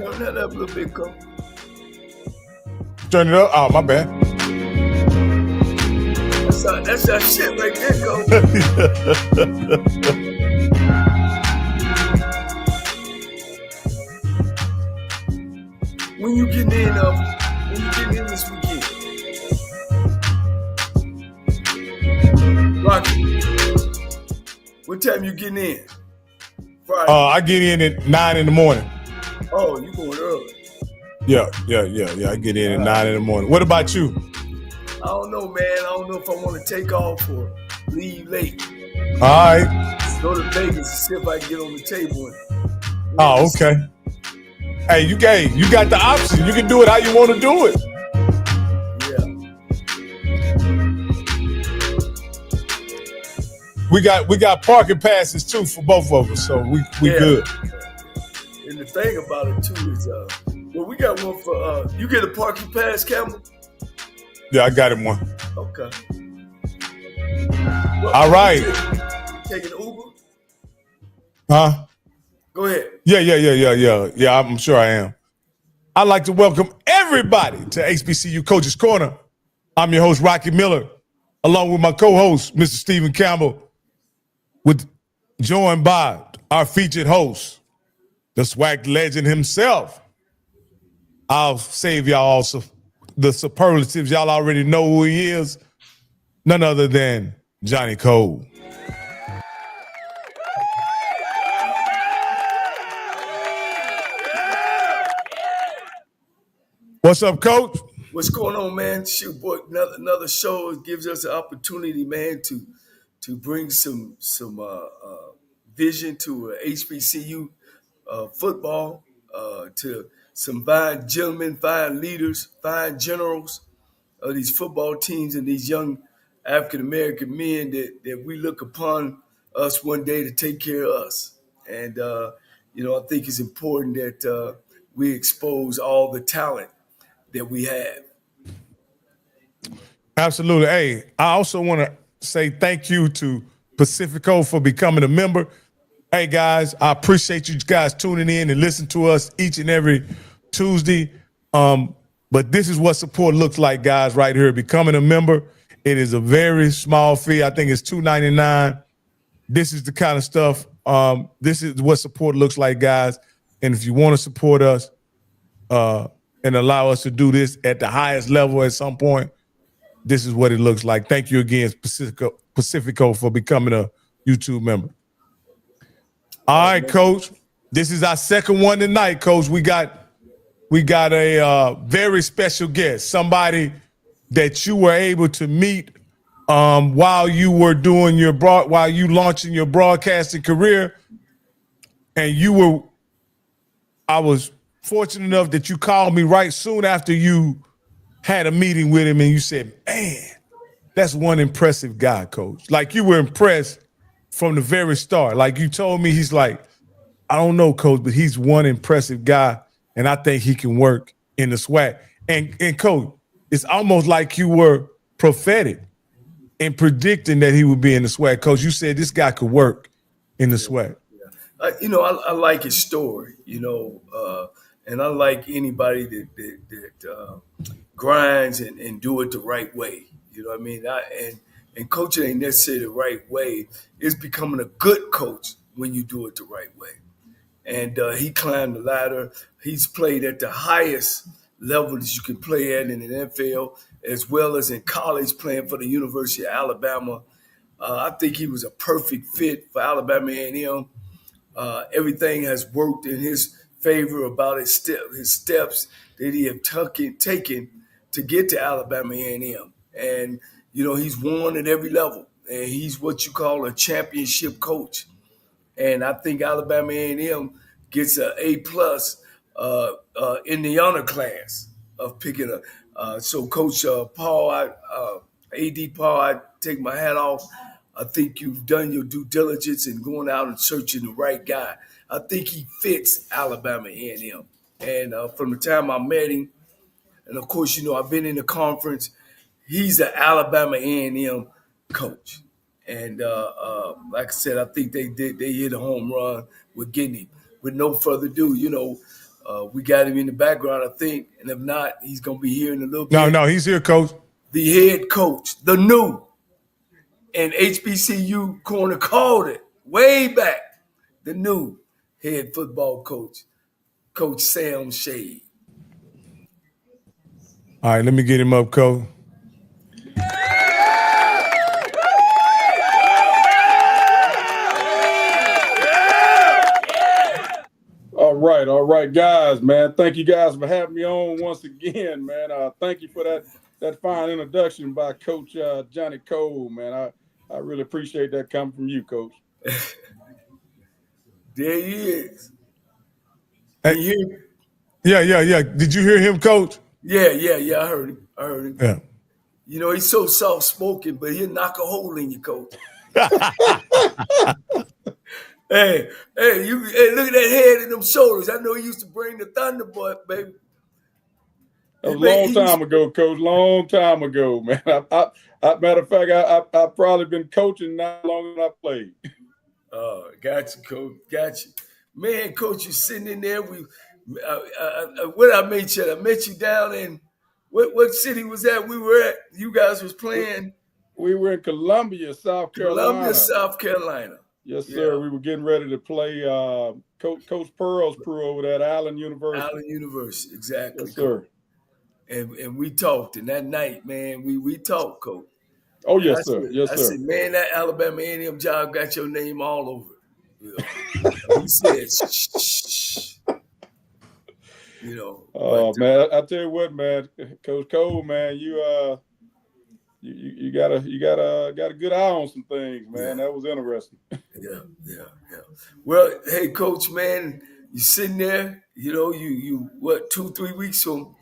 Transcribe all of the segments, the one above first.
Turn that up a little bit, Coach. Turn it up. Oh, my bad. That's our shit right there, Coach. When you getting in this weekend? Rocky, what time you getting in? Friday. I get in at 9 in the morning. Oh, you going early? Yeah. I get in at 9 in the morning. What about you? I don't know, man. I don't know if I want to take off or leave late. All right. Go to Vegas and see if I can get on the table. Oh, okay. Hey, you got the option. You can do it how you want to do it. Yeah. We got parking passes too for both of us, so we good. And the thing about it too is, well, we got one for you get a parking pass, Campbell. Yeah, I got him one. Okay. Well, all right. Taking Uber? Huh? Go ahead. Yeah, I'm sure I am. I'd like to welcome everybody to HBCU Coaches Corner. I'm your host, Rocky Miller, along with my co-host, Mr. Stephen Campbell, joined by our featured host, the SWAC legend himself. I'll save y'all also the superlatives. Y'all already know who he is. None other than Johnnie Cole. What's up, Coach? What's going on, man? Shoot, boy, another show gives us an opportunity, man, to bring some vision to HBCU football, to some fine gentlemen, fine leaders, fine generals of these football teams and these young African-American men that we look upon us one day to take care of us. And, I think it's important that we expose all the talent that we have. Absolutely. Hey, I also want to say thank you to Pacifico for becoming a member. Hey, guys, I appreciate you guys tuning in and listening to us each and every Tuesday. But this is what support looks like, guys, right here. Becoming a member, it is a very small fee. I think it's $2.99. This is the kind of stuff. This is what support looks like, guys. And if you want to support us and allow us to do this at the highest level at some point, this is what it looks like. Thank you again, Pacifico, for becoming a YouTube member. All right, Coach. This is our second one tonight, Coach. We got a very special guest, somebody that you were able to meet while you were launching your broadcasting career, and I was fortunate enough that you called me right soon after you had a meeting with him, and you said, man, that's one impressive guy, Coach. Like, you were impressed from the very start. Like, you told me, he's like, I don't know, Coach, but he's one impressive guy, and I think he can work in the SWAC. And Coach, it's almost like you were prophetic in predicting that he would be in the SWAC. Coach, you said this guy could work in the SWAC. I like his story, and I like anybody that grinds and do it the right way. You know what I mean? And coaching ain't necessarily the right way. It's becoming a good coach when you do it the right way. And he climbed the ladder. He's played at the highest level that you can play at in the NFL, as well as in college, playing for the University of Alabama. I think he was a perfect fit for Alabama A&M. Everything has worked in his favor about his steps that he have taken to get to Alabama A&M. And, he's won at every level. And he's what you call a championship coach. And I think Alabama A&M gets an A+ in the honor class of picking up. So Coach Paul, AD Paul, I take my hat off. I think you've done your due diligence in going out and searching the right guy. I think he fits Alabama A&M. And from the time I met him, and of course, I've been in the conference, he's an Alabama A&M coach. And like I said, I think they hit a home run with getting him. With no further ado, We got him in the background, I think, and if not, he's gonna be here in a little bit. No, he's here, Coach. The head coach, the new, and HBCU Corner called it way back. The new head football coach, Coach Sam Shade. All right, let me get him up, Coach. All right, guys, man. Thank you guys for having me on once again, man. Thank you for that fine introduction by Coach Johnnie Cole, man. I really appreciate that coming from you, Coach. There he is. Hey, Can you hear him? Yeah. Did you hear him, Coach? Yeah. I heard him. Yeah. You know, he's so soft-spoken, but he'll knock a hole in you, Coach. Hey, look at that head and them shoulders. I know he used to bring the Thunderbolt, baby. That was a long time ago, Coach. Long time ago, man. Matter of fact, I've probably been coaching not long as I played. Oh, got you, Coach. Got you. Man, Coach, you sitting in there. What I met you? I met you down in what city was that we were at? You guys was playing. We were in Columbia, South Carolina. Columbia, South Carolina. Yes, sir. Yeah. We were getting ready to play Coach Pearl's crew over there at Allen University. Allen University, exactly. Yes, sir. And we talked, and that night, man, we talked, Coach. Oh, yes, sir. I said, man, that Alabama A&M job got your name all over it. You know? He said, shh. You know. Oh, man, I tell you what, man, Coach Cole, man, you got a good eye on some things, man. Yeah. That was interesting. Yeah. Well, hey, Coach, man, you sitting there, you know, you 2-3 weeks from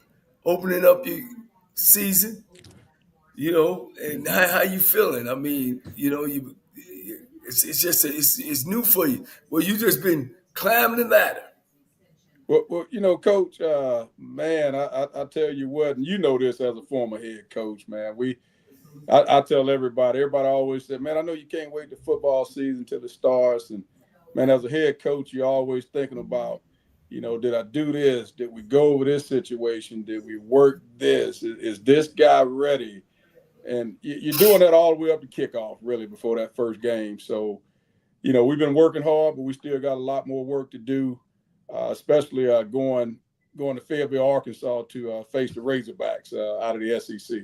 opening up your season, you know, and how you feeling? I mean, you know, it's new for you. Well, you just been climbing the ladder. Well, you know, Coach, man, I tell you what, and you know this as a former head coach, man. I tell everybody always said, man, I know you can't wait the football season till it starts. And, man, as a head coach, you're always thinking about, you know, did I do this? Did we go over this situation? Did we work this? Is this guy ready? And you're doing that all the way up to kickoff, really, before that first game. So, you know, we've been working hard, but we still got a lot more work to do, especially going to Fayetteville, Arkansas to face the Razorbacks out of the SEC.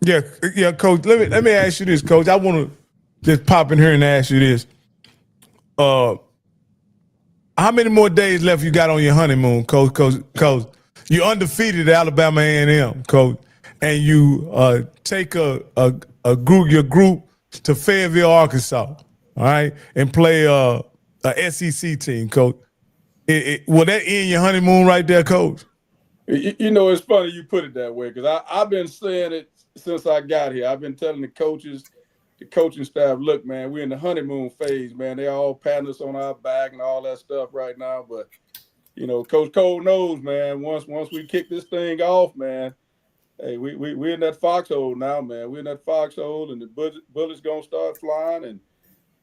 Yeah, Coach. Let me ask you this, Coach. I want to just pop in here and ask you this. How many more days left you got on your honeymoon, Coach? Coach, you undefeated at Alabama A&M, Coach, and you take your group to Fayetteville, Arkansas, all right, and play a SEC team, Coach. Will that end your honeymoon right there, Coach? You know, it's funny you put it that way because I've been saying it since I got here. I've been telling the coaches, the coaching staff, look, man, we're in the honeymoon phase, man. They're all patting us on our back and all that stuff right now. But, you know, Coach Cole knows, man, once we kick this thing off, man, hey, we're in that foxhole now, man. We're in that foxhole and the bullets going to start flying. And,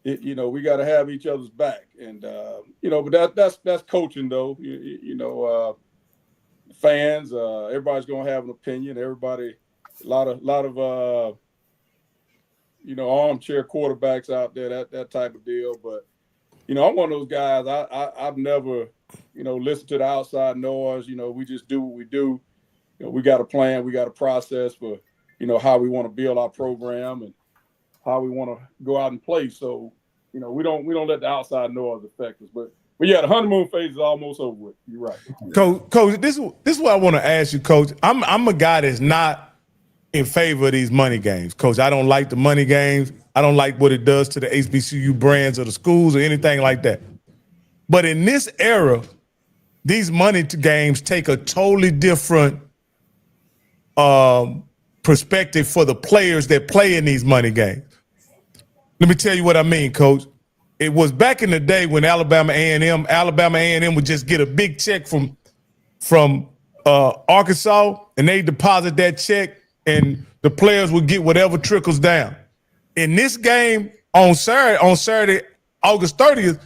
you know, we got to have each other's back. And, you know, but that's coaching, though. You know, fans, everybody's going to have an opinion. Everybody, a lot of you know, armchair quarterbacks out there, that type of deal. But, you know, I'm one of those guys. I've never, you know, listened to the outside noise. You know, we just do what we do. You know, we got a plan. We got a process for, you know, how we want to build our program and how we want to go out and play. So, you know, we don't let the outside noise affect us. But yeah, the honeymoon phase is almost over with. You're right. Coach, this is what I want to ask you, Coach. I'm a guy that's not in favor of these money games, Coach. I don't like the money games. I don't like what it does to the HBCU brands or the schools or anything like that. But in this era, these money games take a totally different perspective for the players that play in these money games. Let me tell you what I mean, Coach. It was back in the day when Alabama A&M would just get a big check from Arkansas, and they deposit that check, and the players would get whatever trickles down. In this game on Saturday, August 30th,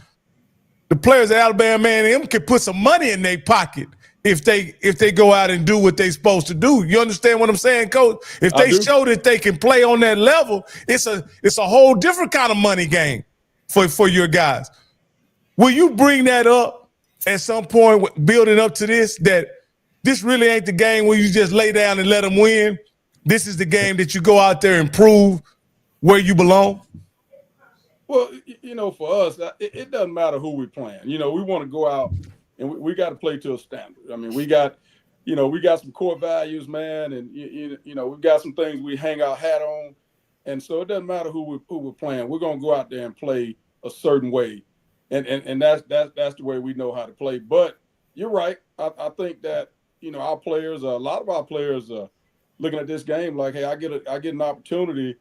the players at Alabama A&M can put some money in their pocket if they go out and do what they're supposed to do. You understand what I'm saying, Coach? If they show that they can play on that level, it's a whole different kind of money game for your guys. Will you bring that up at some point, building up to this, that this really ain't the game where you just lay down and let them win? This is the game that you go out there and prove where you belong? Well, for us, it doesn't matter who we're playing. We want to go out and we got to play to a standard. I mean, we got some core values, man, and we've got some things we hang our hat on, and so it doesn't matter who we're playing. We're gonna go out there and play a certain way, and that's the way we know how to play. But you're right. I think that our players, a lot of our players, are looking at this game like, hey, I get an opportunity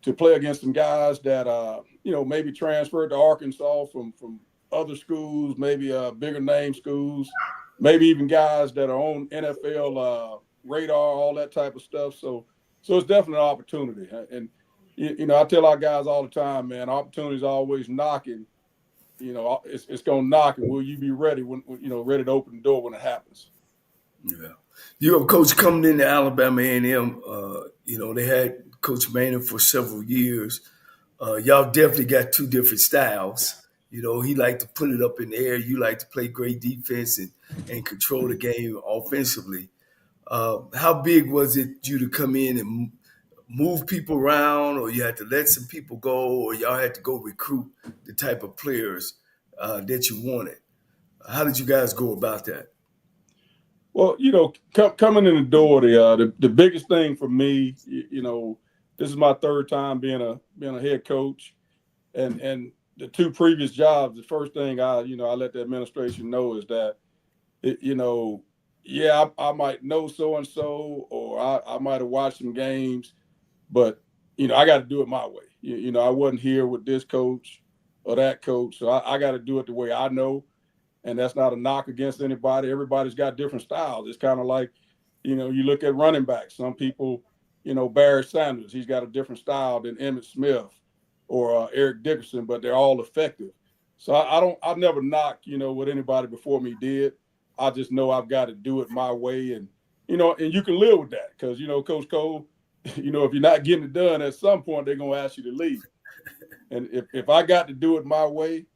to play against some guys that maybe transferred to Arkansas from other schools, maybe bigger name schools, maybe even guys that are on NFL radar, all that type of stuff. So it's definitely an opportunity. And I tell our guys all the time, man, opportunity's always knocking. It's gonna knock, and will you be ready when ready to open the door when it happens? Yeah, Coach, coming into Alabama A&M, they had Coach Maynard for several years. Y'all definitely got two different styles. He liked to put it up in the air. You like to play great defense and control the game offensively. How big was it you to come in and move people around, or you had to let some people go, or y'all had to go recruit the type of players that you wanted? How did you guys go about that? Well, coming in the door, the biggest thing for me, this is my third time being a head coach, and the two previous jobs, the first thing I let the administration know is that, I might know so-and-so, or I might have watched some games, but, I got to do it my way. I wasn't here with this coach or that coach, so I got to do it the way I know. And that's not a knock against anybody. Everybody's got different styles. It's kind of like, you look at running backs. Some people, Barry Sanders, he's got a different style than Emmitt Smith or Eric Dickerson, but they're all effective. So I never knock, what anybody before me did. I just know I've got to do it my way. And, and you can live with that because, Coach Cole, if you're not getting it done, at some point they're going to ask you to leave. And if I got to do it my way,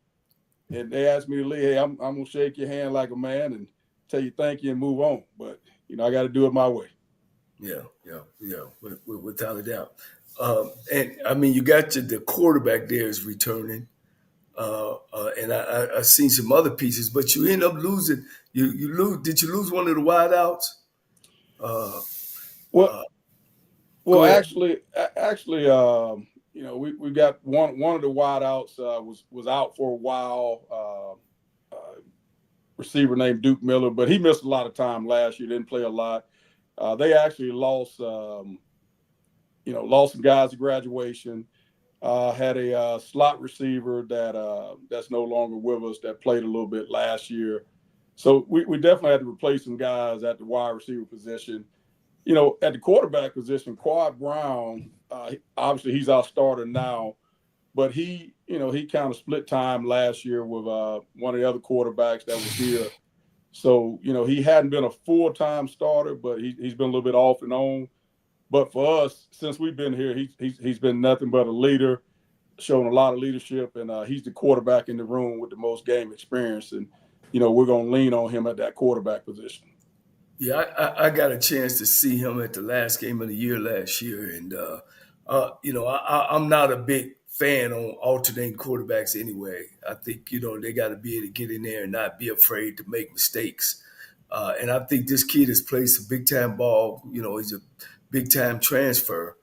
and they asked me to leave, hey, I'm going to shake your hand like a man and tell you thank you and move on. But, I got to do it my way. Yeah, without a doubt. And, I mean, you got the quarterback there is returning. And I've seen some other pieces, but you end up losing. You lose. Did you lose one of the wideouts? Well, actually, we got one of the wideouts was out for a while. Receiver named Duke Miller, but he missed a lot of time last year. Didn't play a lot. They actually lost some guys to graduation. Had a slot receiver that's no longer with us that played a little bit last year. So we definitely had to replace some guys at the wide receiver position. At the quarterback position, Quad Brown, obviously he's our starter now, but he kind of split time last year with one of the other quarterbacks that was here. So, he hadn't been a full-time starter, but he's been a little bit off and on. But for us, since we've been here, he's been nothing but a leader, showing a lot of leadership, and he's the quarterback in the room with the most game experience. And, we're going to lean on him at that quarterback position. Yeah, I got a chance to see him at the last game of the year last year, and I'm not a big fan on alternating quarterbacks anyway. I think they got to be able to get in there and not be afraid to make mistakes. And I think this kid has played some big time ball. He's a big time transfer,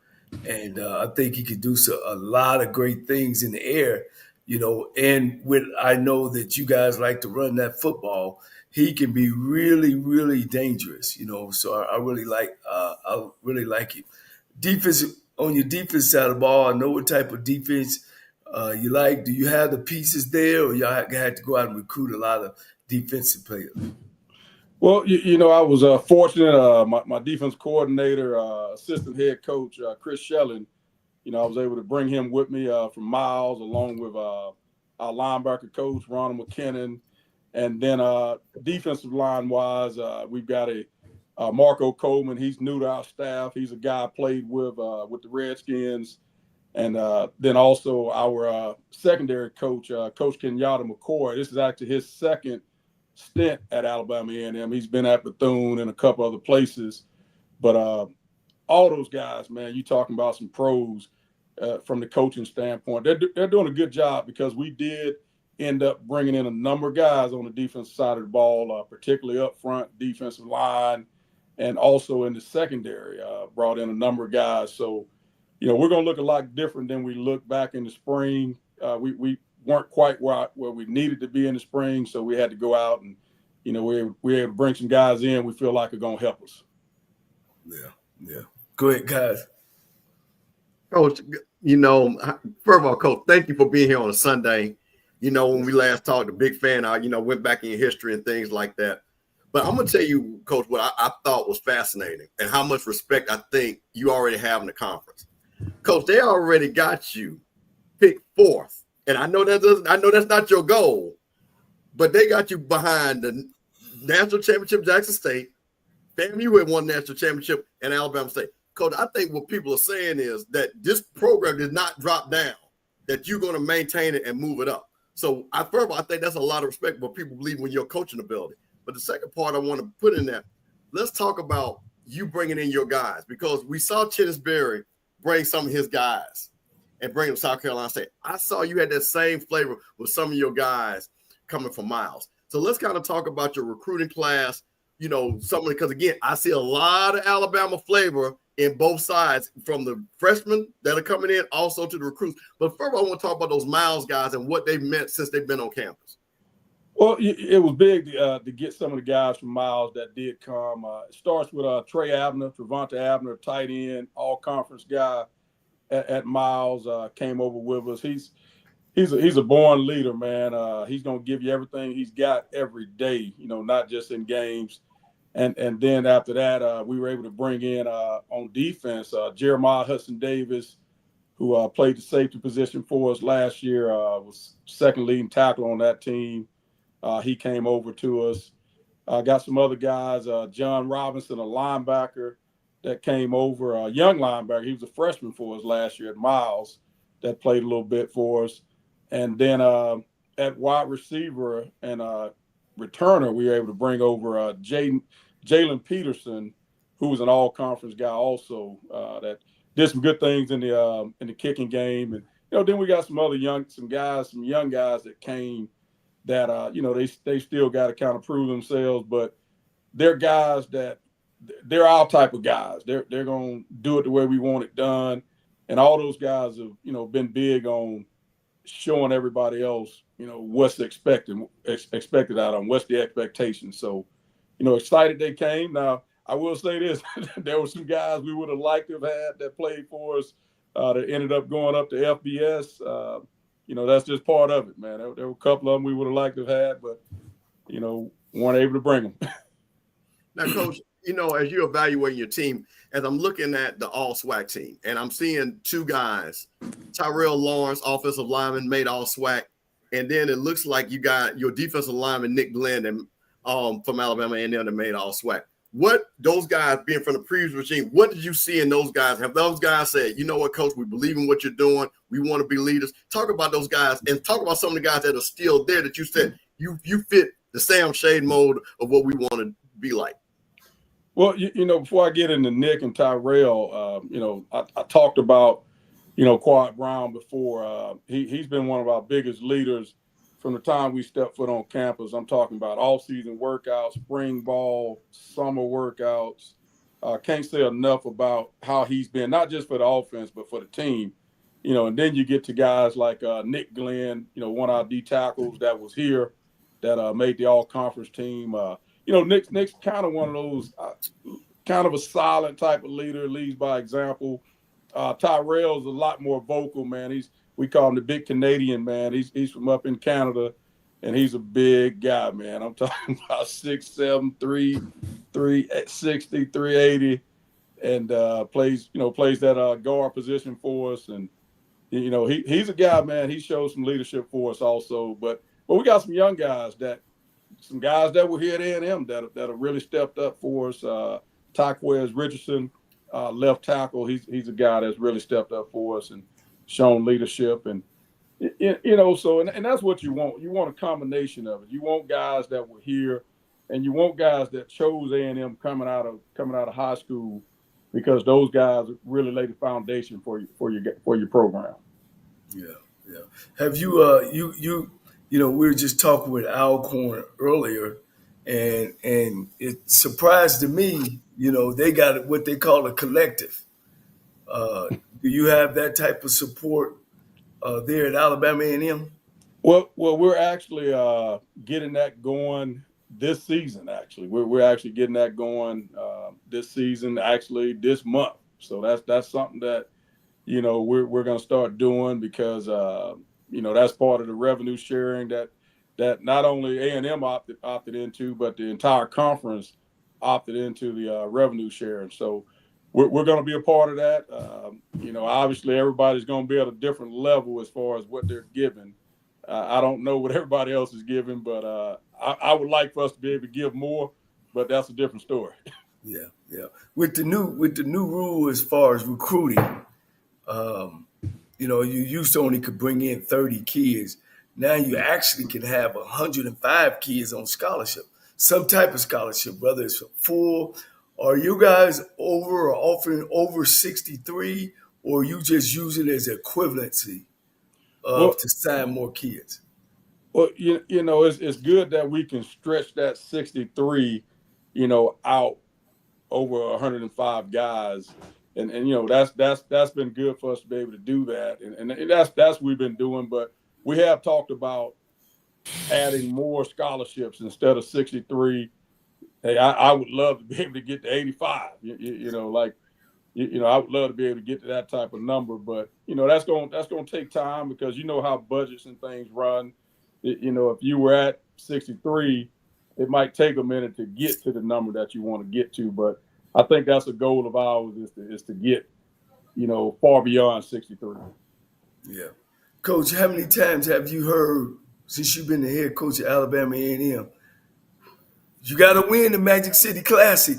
and I think he could do a lot of great things in the air. And I know that you guys like to run that football. He can be really, really dangerous, So I really like it. Defense on your defense side of the ball. I know what type of defense you like. Do you have the pieces there, or y'all had to go out and recruit a lot of defensive players? Well, I was fortunate. My defense coordinator, assistant head coach, Chris Shelling, I was able to bring him with me from Miles, along with our our linebacker coach, Ronald McKinnon. And then defensive line-wise, we've got Marco Coleman. He's new to our staff. He's a guy I played with the Redskins. And then also our secondary coach, Coach Kenyatta McCoy. This is actually his second stint at Alabama A&M. He's been at Bethune and a couple other places. But all those guys, man, you talking about some pros from the coaching standpoint. They're doing a good job because we did end up bringing in a number of guys on the defensive side of the ball, particularly up front, defensive line, and also in the secondary, brought in a number of guys. So, we're going to look a lot different than we looked back in the spring. We weren't quite where we needed to be in the spring, so we had to go out and, we're able to bring some guys in we feel like are going to help us. Yeah. Go ahead, guys. Coach, first of all, Coach, thank you for being here on a Sunday. When we last talked, a big fan, I went back in your history and things like that. But I'm going to tell you, Coach, what I thought was fascinating and how much respect I think you already have in the conference. Coach, they already got you picked fourth. And I know that's not your goal, but they got you behind the national championship, Jackson State. FAMU had won national championship, and Alabama State. Coach, I think what people are saying is that this program did not drop down, that you're going to maintain it and move it up. So, first of all, I think that's a lot of respect for people believing in your coaching ability. But the second part I want to put in there, let's talk about you bringing in your guys, because we saw Chennis Berry bring some of his guys and bring them to South Carolina State. I saw you had that same flavor with some of your guys coming from Miles. So let's kind of talk about your recruiting class, because again, I see a lot of Alabama flavor in both sides, from the freshmen that are coming in, also to the recruits. But first, I want to talk about those Miles guys and what they've meant since they've been on campus. Well, it was big to get some of the guys from Miles that did come. It starts with Trevonta Abner, tight end, all-conference guy at Miles, came over with us. He's a born leader, man. He's going to give you everything he's got every day, not just in games. And then after that, we were able to bring in on defense Jeremiah Hudson-Davis, who played the safety position for us last year, was second leading tackle on that team. He came over to us. Got some other guys, John Robinson, a linebacker that came over, a young linebacker. He was a freshman for us last year at Miles that played a little bit for us. And then at wide receiver and returner, we were able to bring over Jalen Peterson, who was an all-conference guy also, that did some good things in the kicking game. And then we got some young guys that came that they still got to kind of prove themselves, but they're guys that they're our type of guys. They're going to do it the way we want it done, and all those guys have been big on showing everybody else what's expected out of them, what's the expectation. So excited they came. Now I will say this: there were some guys we would have liked to have had that played for us that ended up going up to FBS. That's just part of it, man. There were a couple of them we would have liked to have had, but weren't able to bring them. Now, Coach, as you're evaluating your team, as I'm looking at the all SWAC team, and I'm seeing two guys, Tyrell Lawrence, offensive lineman, made all SWAC, and then it looks like you got your defensive lineman, Nick Glenn, and from Alabama A&M, that made all SWAC. What those guys, being from the previous regime, what did you see in those guys? Have those guys said, you know what, Coach, we believe in what you're doing. We want to be leaders. Talk about those guys and talk about some of the guys that are still there that you said you fit the Sam Shade mode of what we want to be like. Well, before I get into Nick and Tyrell, I talked about, Quad Brown before. He's been one of our biggest leaders from the time we stepped foot on campus. I'm talking about all-season workouts, spring ball, summer workouts. Can't say enough about how he's been, not just for the offense, but for the team. And then you get to guys like Nick Glenn, one of our D tackles that was here that made the all-conference team. Nick's kind of one of those, kind of a silent type of leader, leads by example. Tyrell's a lot more vocal, man. We call him the big Canadian, man. He's from up in Canada, and he's a big guy, man. I'm talking about 6'7", 360, 380, and plays that guard position for us. And You know, he's a guy, man. He shows some leadership for us also. But we got some young guys some guys that were here at A&M that have really stepped up for us. Taquez Richardson, left tackle. He's a guy that's really stepped up for us and shown leadership. And you know, so and that's what you want. You want a combination of it. You want guys that were here, and you want guys that chose A&M coming out of high school, because those guys really lay the foundation for your program. Yeah, yeah. Have you you know, we were just talking with Al Corner earlier, and it surprised to me, you know, they got what they call a collective. Do you have that type of support there at Alabama A&M? Well, we're actually getting that going this season. Actually, we're actually getting that going this season. Actually, this month. So that's something that, you know, we're going to start doing, because you know, that's part of the revenue sharing that not only A&M opted into, but the entire conference opted into the revenue sharing. So we're going to be a part of that. You know, obviously everybody's going to be at a different level as far as what they're given. I don't know what everybody else is giving, but I would like for us to be able to give more, but that's a different story. Yeah, yeah. With the new rule as far as recruiting, you know, you used to only could bring in 30 kids. Now you actually can have 105 kids on scholarship, some type of scholarship, whether it's full. Are you guys over or offering over 63, or you just use it as equivalency Well, to sign more kids? well, you know, it's good that we can stretch that 63, you know, out over 105 guys, and you know, that's been good for us to be able to do that, and that's what we've been doing. But we have talked about adding more scholarships instead of 63. Hey, I would love to be able to get to 85. You know, like, you know, I would love to be able to get to that type of number, but you know, that's going to take time, because you know how budgets and things run. You know, if you were at 63, it might take a minute to get to the number that you want to get to. But I think that's a goal of ours, is to get, you know, far beyond 63. Yeah, Coach, how many times have you heard, since you've been the head coach at Alabama A&M, you got to win the Magic City Classic?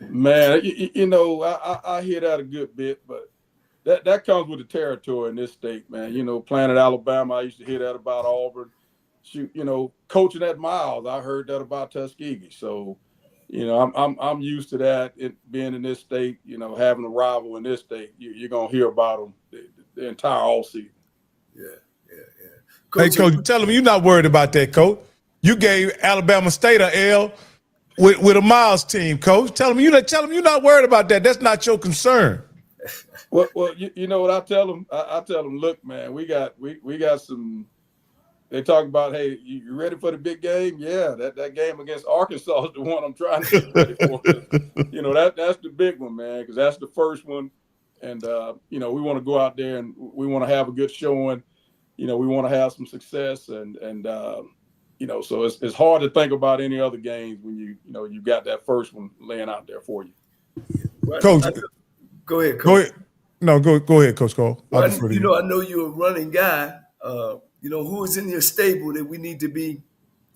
Man, you know, I hear that a good bit, but that comes with the territory in this state, man. You know, playing at Alabama, I used to hear that about Auburn. Shoot, you know, coaching at Miles, I heard that about Tuskegee. So, you know, I'm used to that. Being in this state, you know, having a rival in this state, you're gonna hear about them the entire all season. Yeah, yeah, yeah. Hey, Coach, Coach, tell them you're not worried about that, Coach. You gave Alabama State a L with a Miles team, Coach. Tell them you're not worried about that. That's not your concern. Well, you know what I tell them? I tell them, look, man, we got some. They talk about, hey, you ready for the big game? Yeah, that game against Arkansas is the one I'm trying to get ready for. You know, that's the big one, man, because that's the first one, and you know, we want to go out there and we want to have a good showing. You know, we want to have some success, and you know, so it's hard to think about any other games when you know you got that first one laying out there for you. Coach, go ahead, Coach. Go ahead. No, go ahead, Coach Cole. Well, you know, I know you're a running guy. You know, who is in your stable that we need to be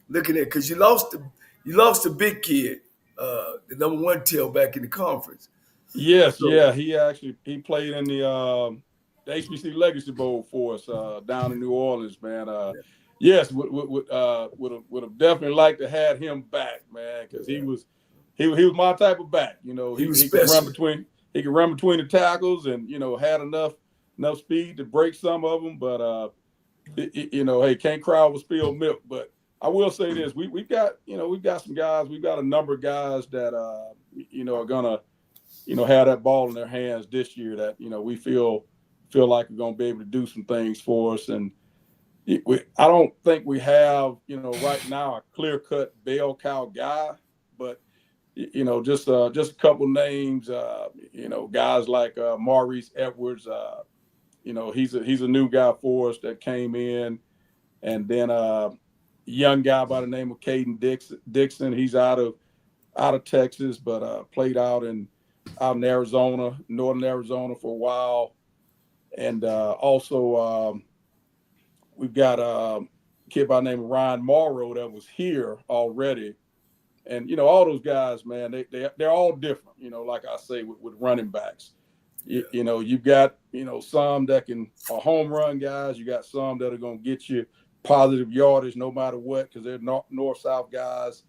looking at? Because you lost the big kid, the number one tailback in the conference. Yes, so, yeah, he played in the HBC Legacy Bowl for us down in New Orleans, man. Yes, would have definitely liked to have him back, man, because he was my type of back. You know, he could run between the tackles, and you know, had enough speed to break some of them, but you know, hey, can't cry over spilled milk. But I will say this: we've got some guys. We've got a number of guys that you know, are gonna, you know, have that ball in their hands this year. That, you know, we feel like we're gonna be able to do some things for us. And I don't think we have, you know, right now a clear-cut bell cow guy, but you know, just a couple names. You know, guys like Maurice Edwards. You know, he's a new guy for us that came in, and then a young guy by the name of Caden Dixon. He's out of Texas, but played out in Arizona, northern Arizona for a while. And also we've got a kid by the name of Ryan Morrow that was here already. And, all those guys, man, they're all different, like I say, with running backs. Yeah. You've got, some that are home run guys. You got some that are going to get you positive yardage no matter what, because they're north-south guys.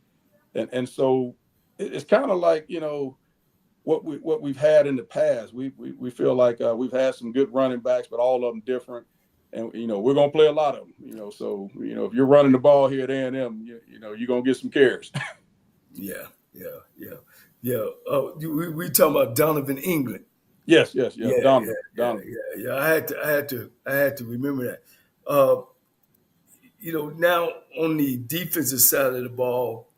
And so it's kind of like, what we've had in the past. We feel like we've had some good running backs, but all of them different. And, we're going to play a lot of them, so, if you're running the ball here at A&M, you're going to get some carries. Yeah. We talking about Donovan England. Yes. Donovan. Yeah. I had to remember that. Now on the defensive side of the ball,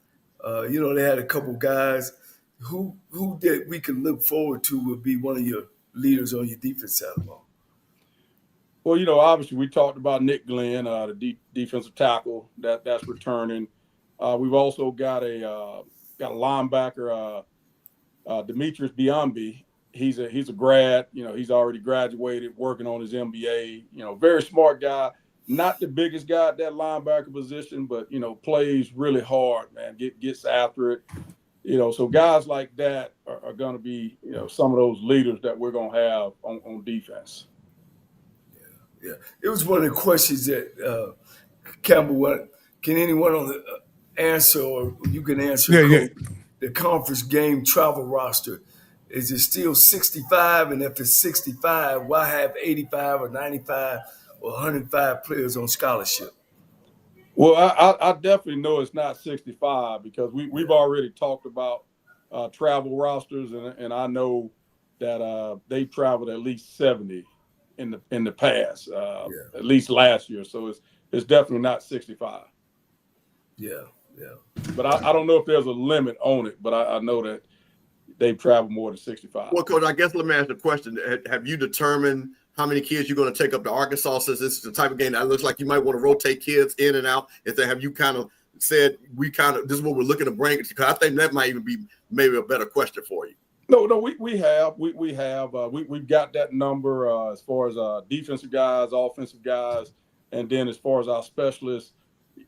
they had a couple guys who that we can look forward to would be one of your leaders on your defense side of the ball. Well, obviously we talked about Nick Glenn, the defensive tackle that's returning. We've also got a linebacker, Demetrius Biombi. He's a grad. He's already graduated, working on his MBA. Very smart guy. Not the biggest guy at that linebacker position, but plays really hard, man. Gets after it. So guys like that are going to be some of those leaders that we're going to have on defense. Yeah. It was one of the questions that Campbell. Can anyone on the answer, or you can answer? Yeah. The conference game travel roster, is it still 65? And if it's 65, why have 85 or 95 or 105 players on scholarship? Well, I definitely know it's not 65 because we've already talked about travel rosters, and I know that they traveled at least 70 in the past, at least last year. So it's definitely not 65. Yeah. But I don't know if there's a limit on it, but I know that they've traveled more than 65. Well, Coach, I guess let me ask the question. Have you determined how many kids you're going to take up to Arkansas, since this is the type of game that looks like you might want to rotate kids in and out? Have you kind of said this is what we're looking to bring? Because I think that might even be maybe a better question for you. No, we have. We've got that number as far as defensive guys, offensive guys, and then as far as our specialists.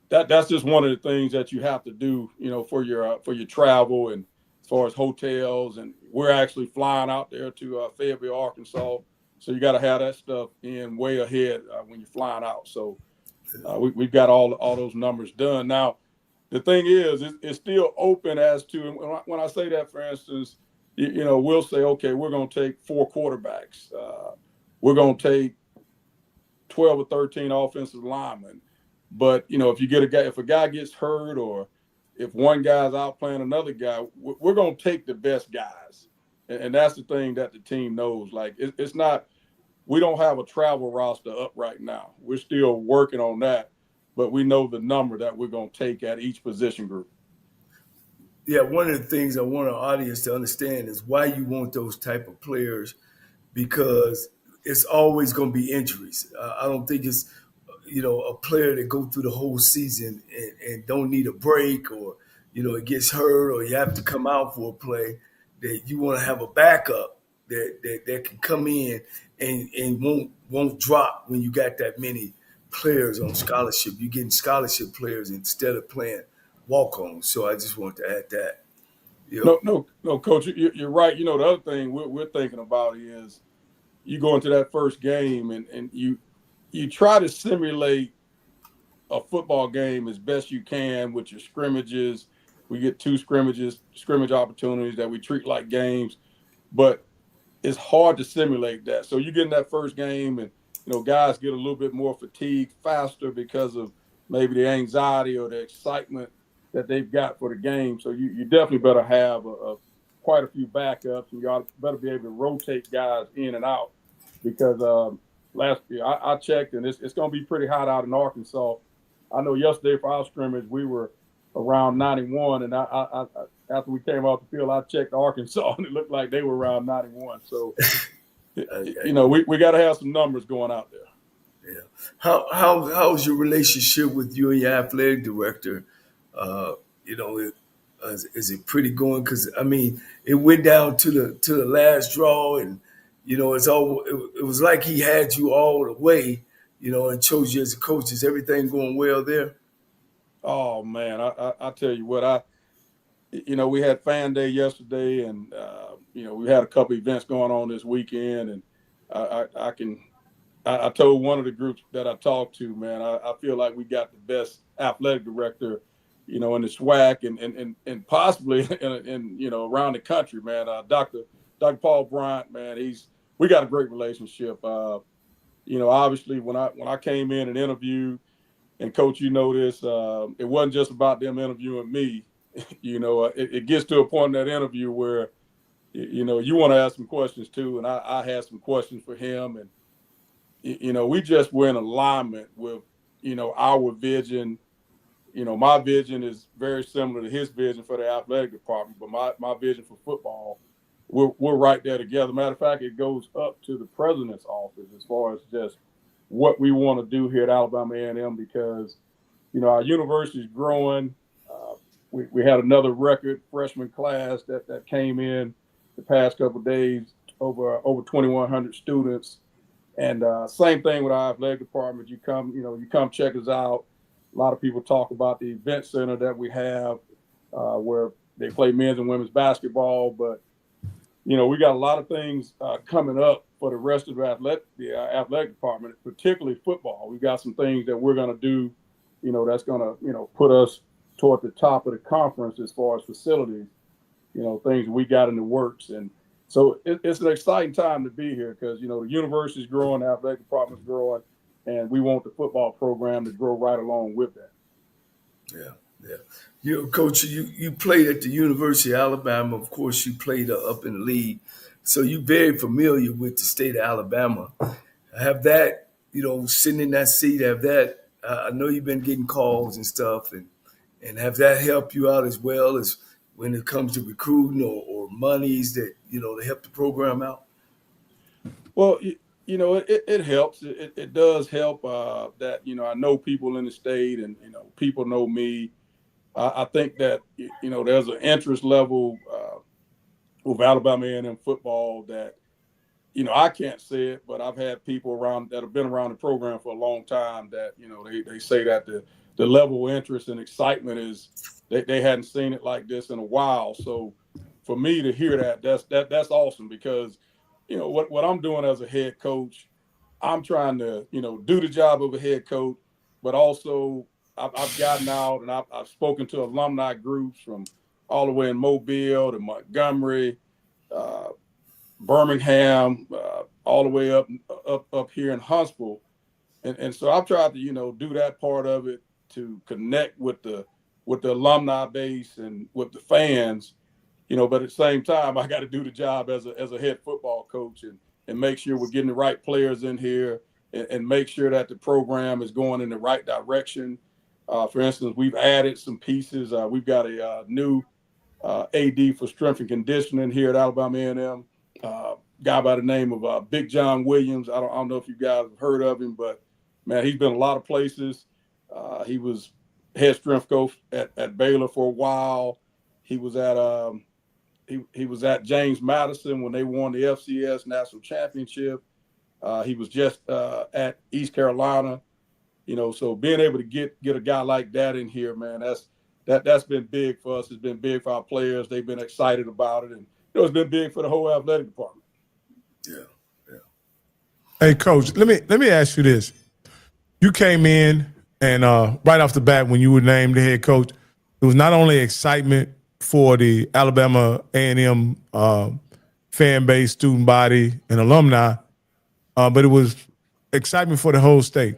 That's just one of the things that you have to do, for your travel, and as far as hotels, and we're actually flying out there to Fayetteville, Arkansas. So you got to have that stuff in way ahead when you're flying out. So we've got all those numbers done. Now, the thing is, it's still open as to when I say that, for instance, we'll say, okay, we're going to take 4 quarterbacks. We're going to take 12 or 13 offensive linemen. But, if a guy gets hurt, or if one guy's out playing another guy, we're going to take the best guys. And that's the thing that the team knows. Like, it's not, we don't have a travel roster up right now. We're still working on that, but we know the number that we're going to take at each position group. Yeah, one of the things I want our audience to understand is why you want those type of players, because it's always going to be injuries. I don't think it's a player that go through the whole season and don't need a break, or it gets hurt, or you have to come out for a play, that you want to have a backup that can come in and won't drop when you got that many players on scholarship. You're getting scholarship players instead of playing walk-ons. So I just want to add that. No, Coach, you're right. The other thing we're thinking about is you go into that first game and you try to simulate a football game as best you can with your scrimmages. We get 2 scrimmage opportunities that we treat like games, but it's hard to simulate that. So you get in that first game, and guys get a little bit more fatigued faster because of maybe the anxiety or the excitement that they've got for the game. So you definitely better have quite a few backups, and you better be able to rotate guys in and out, because last year I checked, and it's going to be pretty hot out in Arkansas. I know yesterday for our scrimmage we were around 91, and I after we came off the field, I checked Arkansas, and it looked like they were around 91. So we got to have some numbers going out there. Yeah. How's your relationship with you and your athletic director? Is it pretty going? Because it went down to the last draw, and You know, it was like he had you all the way, you know, and chose you as a coach. Is everything going well there? Oh man, I tell you what, we had fan day yesterday, and we had a couple events going on this weekend, and I told one of the groups that I talked to, man, I feel like we got the best athletic director, in the SWAC and possibly around the country, man. Dr. Paul Bryant, man, we got a great relationship. Obviously when I came in and interviewed, and coach, this, it wasn't just about them interviewing me. It gets to a point in that interview where, you want to ask some questions too. And I had some questions for him, and, we just were in alignment with, our vision. My vision is very similar to his vision for the athletic department, but my vision for football, we're right there together. Matter of fact, it goes up to the president's office as far as just what we want to do here at Alabama A&M, because, our university is growing. We had another record freshman class that came in the past couple of days, over 2,100 students. And same thing with our athletic department. You come check us out. A lot of people talk about the event center that we have, where they play men's and women's basketball. But, we got a lot of things coming up for the rest of the athletic department, particularly football. We got some things that we're going to do, that's going to, put us toward the top of the conference as far as facilities, things we got in the works. And so it's an exciting time to be here because, the university's growing, the athletic department's growing, and we want the football program to grow right along with that. Yeah. Coach, you played at the University of Alabama. Of course, you played up in the league. So you're very familiar with the state of Alabama. Have that, sitting in that seat, I know you've been getting calls and stuff, and have that helped you out as well as when it comes to recruiting or monies that, to help the program out? Well, it helps. It does help that, I know people in the state and, people know me. I think that, there's an interest level with Alabama A&M football that, I can't say it, but I've had people around that have been around the program for a long time that, they say that the level of interest and excitement is they hadn't seen it like this in a while. So for me to hear that's awesome because, what I'm doing as a head coach, I'm trying to, do the job of a head coach, but also I've gotten out and I've spoken to alumni groups from all the way in Mobile to Montgomery, Birmingham, all the way up here in Huntsville. And so I've tried to, do that part of it to connect with the alumni base and with the fans, but at the same time, I got to do the job as a head football coach and make sure we're getting the right players in here and make sure that the program is going in the right direction. For instance, we've added some pieces. We've got a new AD for strength and conditioning here at Alabama A&M, guy by the name of Big John Williams. I don't know if you guys have heard of him, but man, he's been a lot of places. He was head strength coach at Baylor for a while. He was at he was at James Madison when they won the FCS national championship. He was just at East Carolina. So being able to get a guy like that in here, man, that's been big for us. It's been big for our players. They've been excited about it, and it's been big for the whole athletic department. Yeah. Hey, Coach, let me ask you this. You came in and right off the bat when you were named the head coach, it was not only excitement for the Alabama A&M fan base, student body, and alumni, but it was excitement for the whole state.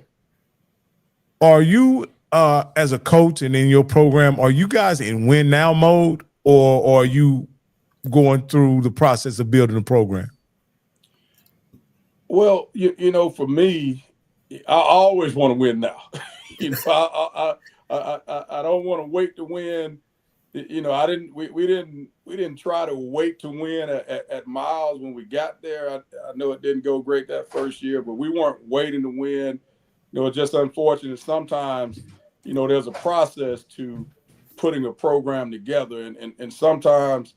Are you, as a coach and in your program, are you guys in win now mode, or are you going through the process of building a program? Well, for me, I always want to win now. I don't want to wait to win. We didn't try to wait to win at Miles when we got there. I know it didn't go great that first year, but we weren't waiting to win. It's just unfortunate. Sometimes, there's a process to putting a program together, and sometimes,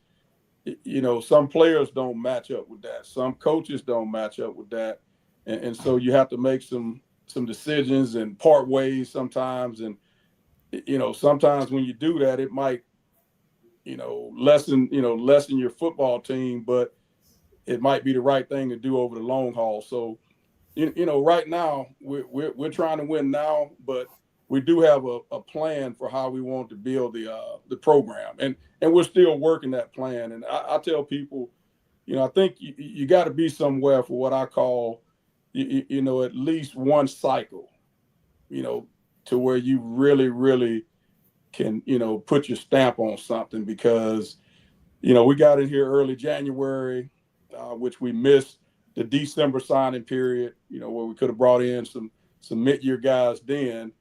some players don't match up with that. Some coaches don't match up with that. And so you have to make some decisions and part ways sometimes. And, sometimes when you do that, it might, lessen your football team, but it might be the right thing to do over the long haul. So, right now we're trying to win now, but we do have a plan for how we want to build the program, and we're still working that plan. And I tell people, I think you got to be somewhere for what I call, at least one cycle, to where you really, really can, put your stamp on something, because, we got in here early January, which we missed the December signing period, where we could have brought in some mid-year guys then.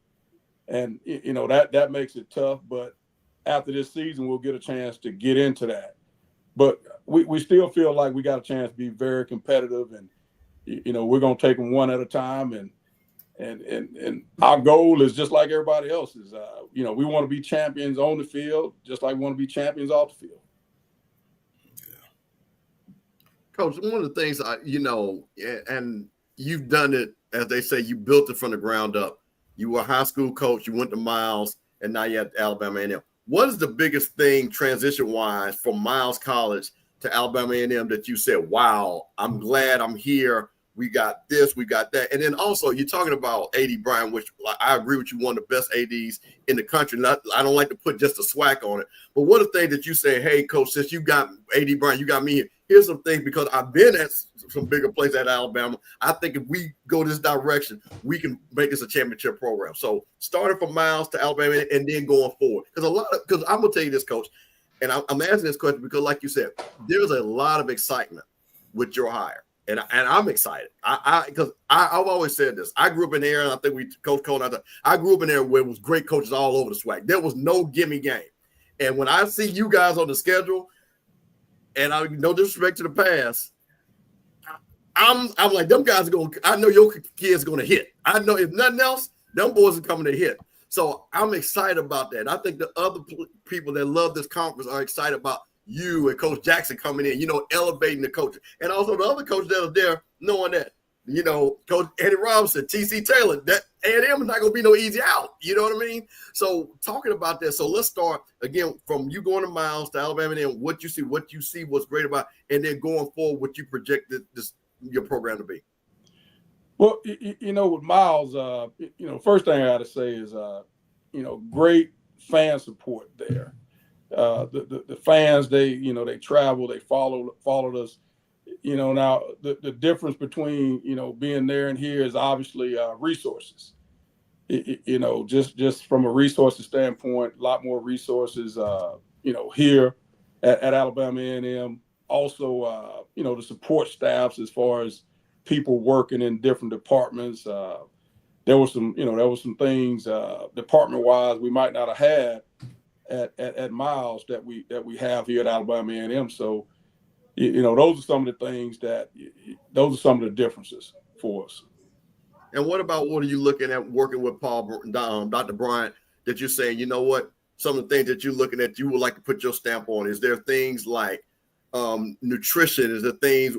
And, that makes it tough. But after this season, we'll get a chance to get into that. But we still feel like we got a chance to be very competitive, and, we're going to take them one at a time. And our goal is just like everybody else's. We want to be champions on the field, just like we want to be champions off the field. Coach, one of the things, and you've done it, as they say, you built it from the ground up. You were a high school coach, you went to Miles, and now you're at Alabama A&M. What is the biggest thing transition-wise from Miles College to Alabama A&M that you said, wow, I'm glad I'm here. We got this, we got that. And then also you're talking about A.D. Bryant, which I agree with you, one of the best ADs in the country. I don't like to put just a SWAC on it. But what are things that you say, hey, Coach, since you got A.D. Bryant, you got me here. Here's some things, because I've been at some bigger places at Alabama. I think if we go this direction, we can make this a championship program. So starting from Miles to Alabama and then going forward. Because I'm going to tell you this, Coach, and I'm asking this question because, like you said, there's a lot of excitement with your hire. And I'm excited. Because I've always said this. I grew up in there, and I think Coach Cole, I grew up in there where it was great coaches all over the SWAC. There was no gimme game. And when I see you guys on the schedule, and no disrespect to the past, I'm like, them guys are going to – I know your kids are going to hit. I know if nothing else, them boys are coming to hit. So I'm excited about that. I think the other people that love this conference are excited about you and Coach Jackson coming in, elevating the coaches. And also the other coaches that are there knowing that, Coach Eddie Robinson, TC Taylor, that A&M is not going to be no easy out. You know what I mean? So talking about that, so let's start, again, from you going to Miles to Alabama and then what you see what's great about, and then going forward, what you project your program to be. Well, with Miles, first thing I got to say is, great fan support there. The fans, they travel, they followed us. Now the difference between, being there and here is obviously resources. Just from a resources standpoint, a lot more resources, here at Alabama A&M. Also, the support staffs as far as people working in different departments. There were some things department-wise we might not have had at Miles that we have here at Alabama A&M. So, those are some of the things those are some of the differences for us. And what are you looking at working with Dr. Bryant, that you're saying, some of the things that you're looking at, you would like to put your stamp on? Is there things like nutrition? Is there things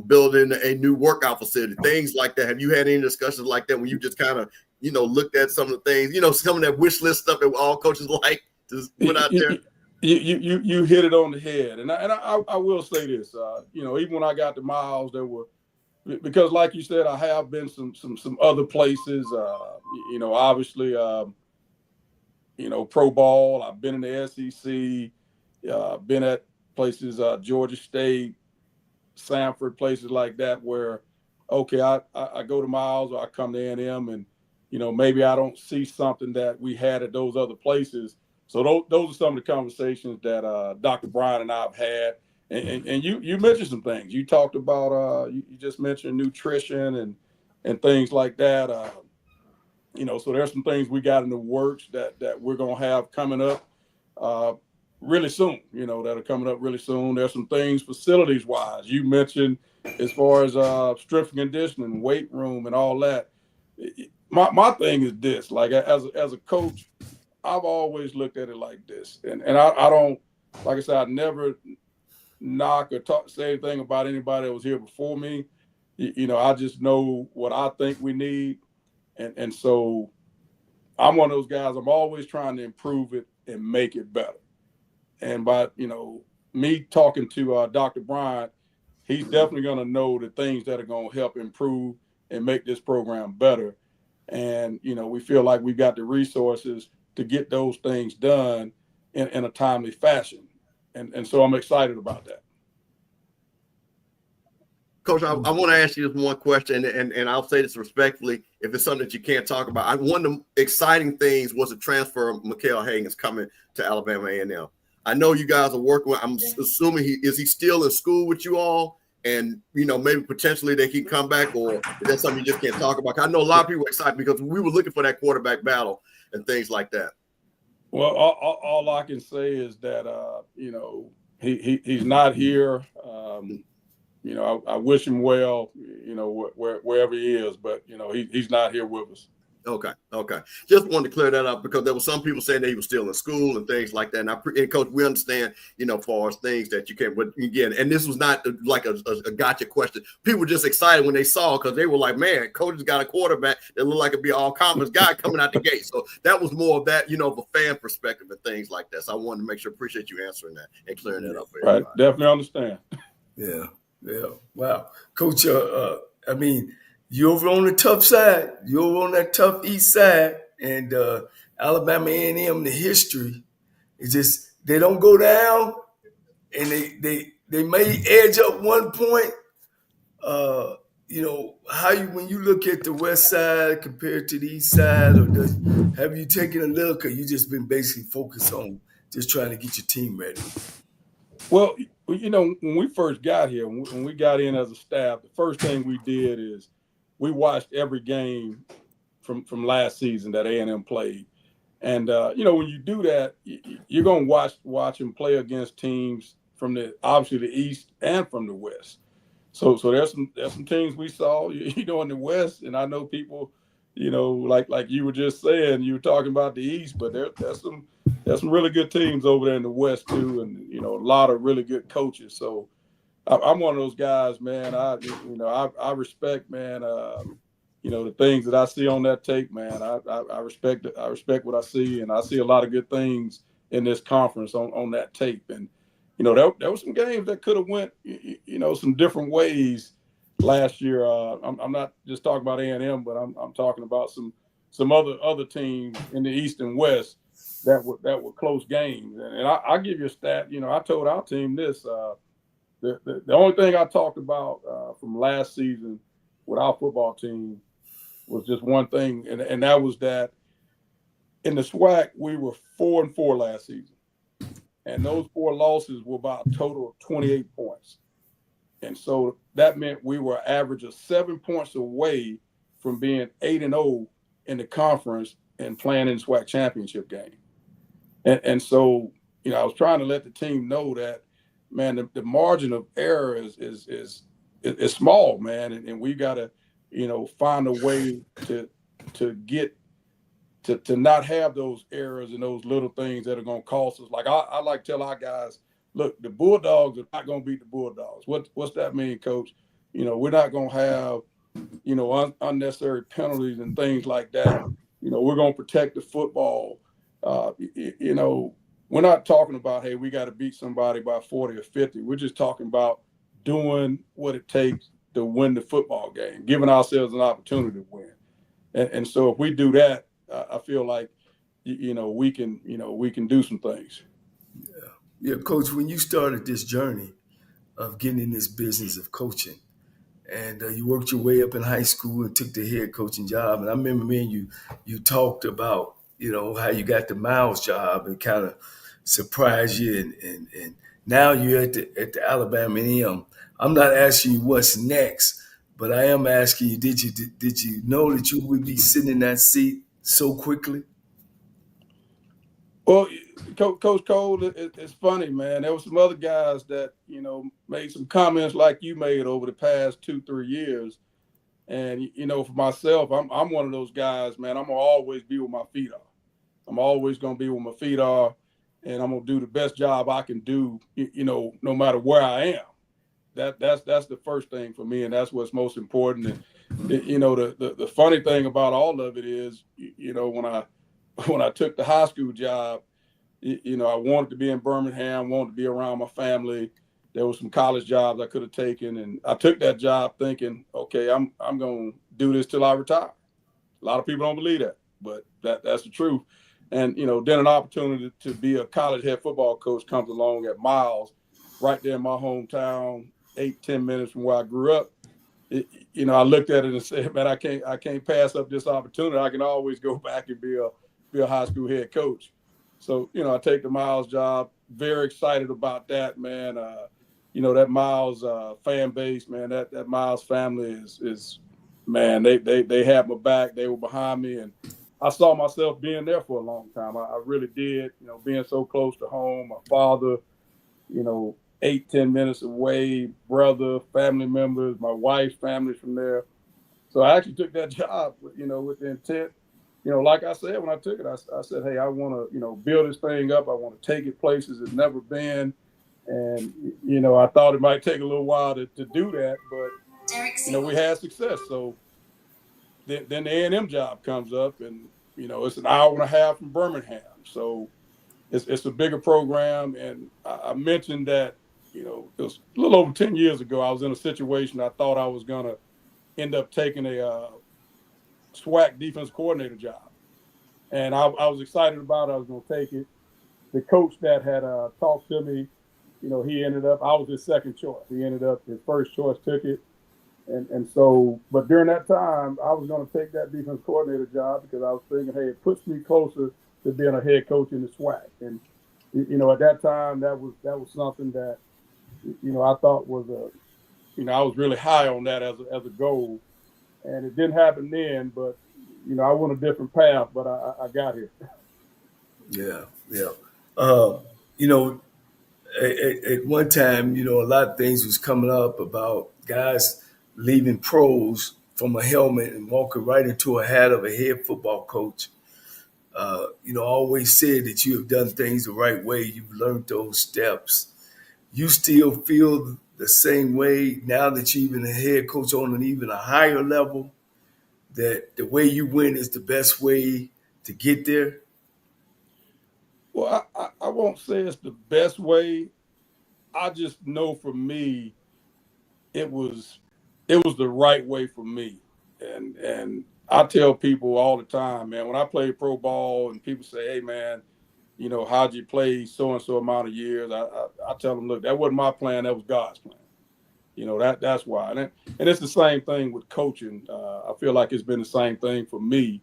building a new workout facility, things like that? Have you had any discussions like that when you just kind of, looked at some of the things, some of that wish list stuff that all coaches like to put out there? You hit it on the head, and I will say this, even when I got to Miles, there were, because like you said, I have been some other places, obviously, pro ball. I've been in the SEC, been at places, Georgia State, Samford, places like that where, okay, I go to Miles or I come to A&M and, maybe I don't see something that we had at those other places. So those are some of the conversations that Dr. Bryant and I have had. And you mentioned some things. You talked about, you just mentioned nutrition and things like that. So there's some things we got in the works that we're going to have coming up really soon, that are coming up really soon. There's some things facilities-wise. You mentioned as far as strength and conditioning, weight room, and all that. My thing is this, like as a coach, I've always looked at it like this. And I don't, like I said, I never knock or say anything about anybody that was here before me. I just know what I think we need. And so I'm one of those guys, I'm always trying to improve it and make it better. And by, me talking to Dr. Bryant, he's definitely going to know the things that are going to help improve and make this program better. And, we feel like we've got the resources to get those things done in a timely fashion. And so I'm excited about that. Coach, I want to ask you this one question, and I'll say this respectfully. If it's something that you can't talk about, one of the exciting things was the transfer of Mikael Hagan's coming to Alabama A&M. I know you guys are working with, I'm assuming is he still in school with you all? And, maybe potentially they can come back, or is that something you just can't talk about? I know a lot of people are excited because we were looking for that quarterback battle and things like that. Well, all I can say is that, he's not here. I wish him well, wherever he is, but, he's not here with us. Okay. Just wanted to clear that up because there were some people saying that he was still in school and things like that. And Coach, we understand, far as things that you can't, but again, and this was not like a gotcha question. People were just excited when they saw, because they were like, man, Coach has got a quarterback that looked like it'd be all conference guy coming out the gate. So that was more of that, of a fan perspective and things like that. So I wanted to make sure, appreciate you answering that and clearing that up. Right. Definitely understand. Yeah. Wow. Coach, you're over on the tough side. You're over on that tough east side. And Alabama A&M, the history is just, they don't go down, and they may edge up one point. When you look at the west side compared to the east side, or have you taken a look, or you just been basically focused on just trying to get your team ready? Well, when we first got here, when we got in as a staff, the first thing we did is we watched every game from last season that A&M played. And, when you do that, you're going to watch them play against teams from obviously the East and from the West. So there's some teams we saw, in the West, and I know people, like you were just saying, you were talking about the East, but there's some really good teams over there in the West too, and a lot of really good coaches. So I'm one of those guys, man. I respect, man. The things that I see on that tape, man. I respect it. I respect what I see, and I see a lot of good things in this conference on that tape. And there were some games that could have went, some different ways last year. I'm not just talking about A&M, but I'm talking about some other teams in the East and West that were close games. And I'll give you a stat. I told our team this. The only thing I talked about from last season with our football team was just one thing, and that was that in the SWAC we were 4-4 last season, and those 4 losses were about a total of 28 points, and so that meant we were an average of 7 points away from being 8-0 in the conference and playing in the SWAC championship game, and so I was trying to let the team know that, man, the margin of error is small, man, and we got to find a way to get to not have those errors and those little things that are going to cost us. Like I like to tell our guys, look, the Bulldogs are not going to beat the Bulldogs. What's that mean, Coach? We're not going to have unnecessary penalties and things like that. We're going to protect the football. We're not talking about, hey, we got to beat somebody by 40 or 50. We're just talking about doing what it takes to win the football game, giving ourselves an opportunity to win. And so if we do that, I feel like, we can do some things. Yeah, Coach, when you started this journey of getting in this business of coaching, and you worked your way up in high school and took the head coaching job, and I remember me and you talked about, how you got the Miles job and kind of surprised you, and now you're at the Alabama A&M. I'm not asking you what's next, but I am asking you, did you know that you would be sitting in that seat so quickly? Well, Coach Cole, it's funny, man. There were some other guys that, made some comments like you made over the past 2-3 years. And, for myself, I'm one of those guys, man. I'm going to always be where my feet are. I'm always going to be where my feet are. and I'm gonna do the best job I can do, no matter where I am. That's the first thing for me, and that's what's most important. And the funny thing about all of it is, when I took the high school job, I wanted to be in Birmingham, wanted to be around my family. There were some college jobs I could have taken, and I took that job thinking, okay, I'm gonna do this till I retire. A lot of people don't believe that, but that's the truth. And then an opportunity to be a college head football coach comes along at Miles, right there in my hometown, 8-10 minutes from where I grew up. I looked at it and said, man, I can't pass up this opportunity. I can always go back and be a high school head coach. So I take the Miles job. Very excited about that, man. That Miles fan base, man. That Miles family is man. They had my back. They were behind me, and I saw myself being there for a long time. I really did. Being so close to home, my father, 8-10 minutes away, brother, family members, my wife's family's from there. So I actually took that job, with the intent, like I said, when I took it, I said, hey, I want to, build this thing up. I want to take it places it's never been. And, I thought it might take a little while to do that, but, we had success. So then the A&M job comes up, and, it's an hour and a half from Birmingham. So it's a bigger program. And I mentioned that, it was a little over 10 years ago, I was in a situation I thought I was going to end up taking a SWAC defense coordinator job. And I was excited about it. I was going to take it. The coach that had talked to me, he ended up, I was his second choice. He ended up, his first choice took it. And so, but during that time, I was going to take that defense coordinator job because I was thinking, hey, it puts me closer to being a head coach in the SWAC. And, at that time, that was something that, I thought was I was really high on that as a goal. And it didn't happen then, but, I went a different path, but I got here. Yeah. At one time, a lot of things was coming up about guys leaving pros from a helmet and walking right into a hat of a head football coach. I always said that you have done things the right way. You've learned those steps. You still feel the same way now that you're even a head coach on an even a higher level, that the way you win is the best way to get there? Well, I won't say it's the best way. I just know for me, it was the right way for me. And I tell people all the time, man, when I played pro ball and people say, hey, man, how'd you play so-and-so amount of years? I tell them, look, that wasn't my plan. That was God's plan. That's why. And it's the same thing with coaching. I feel like it's been the same thing for me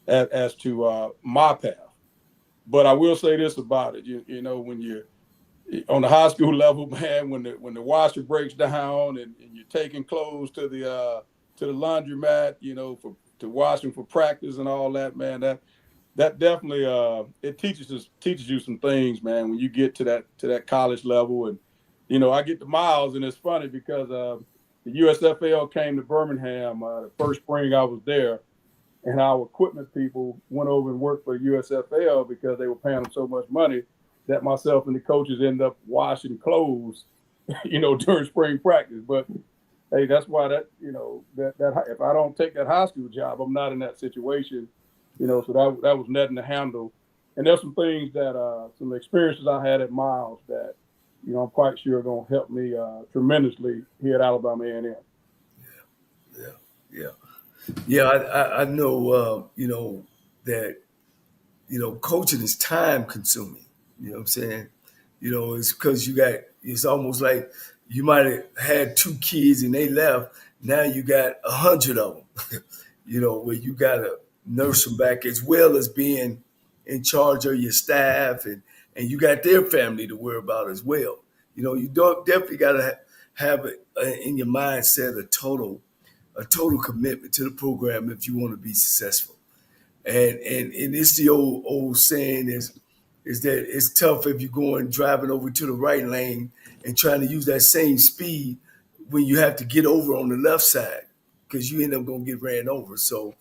as to my path. But I will say this about it. When you're on the high school level, man, when the washer breaks down and you're taking clothes to the laundromat, to wash them for practice and all that, man, that definitely it teaches you some things, man, when you get to that college level. And I get the Miles, and it's funny because the USFL came to Birmingham the first spring I was there, and our equipment people went over and worked for USFL because they were paying them so much money that myself and the coaches ended up washing clothes, during spring practice. But hey, that's why that if I don't take that high school job, I'm not in that situation, so that was nothing to handle. And there's some things that some experiences I had at Miles that, I'm quite sure are going to help me tremendously here at Alabama A&M. Yeah. I know, that, coaching is time consuming. You know what I'm saying? It's because it's almost like you might have had 2 kids and they left. Now you got 100 of them, where you got to nurse them back as well as being in charge of your staff, and you got their family to worry about as well. You definitely got to have in your mindset a total commitment to the program if you want to be successful. And it's the old saying is that it's tough if you're going driving over to the right lane and trying to use that same speed when you have to get over on the left side, because you end up going to get ran over. So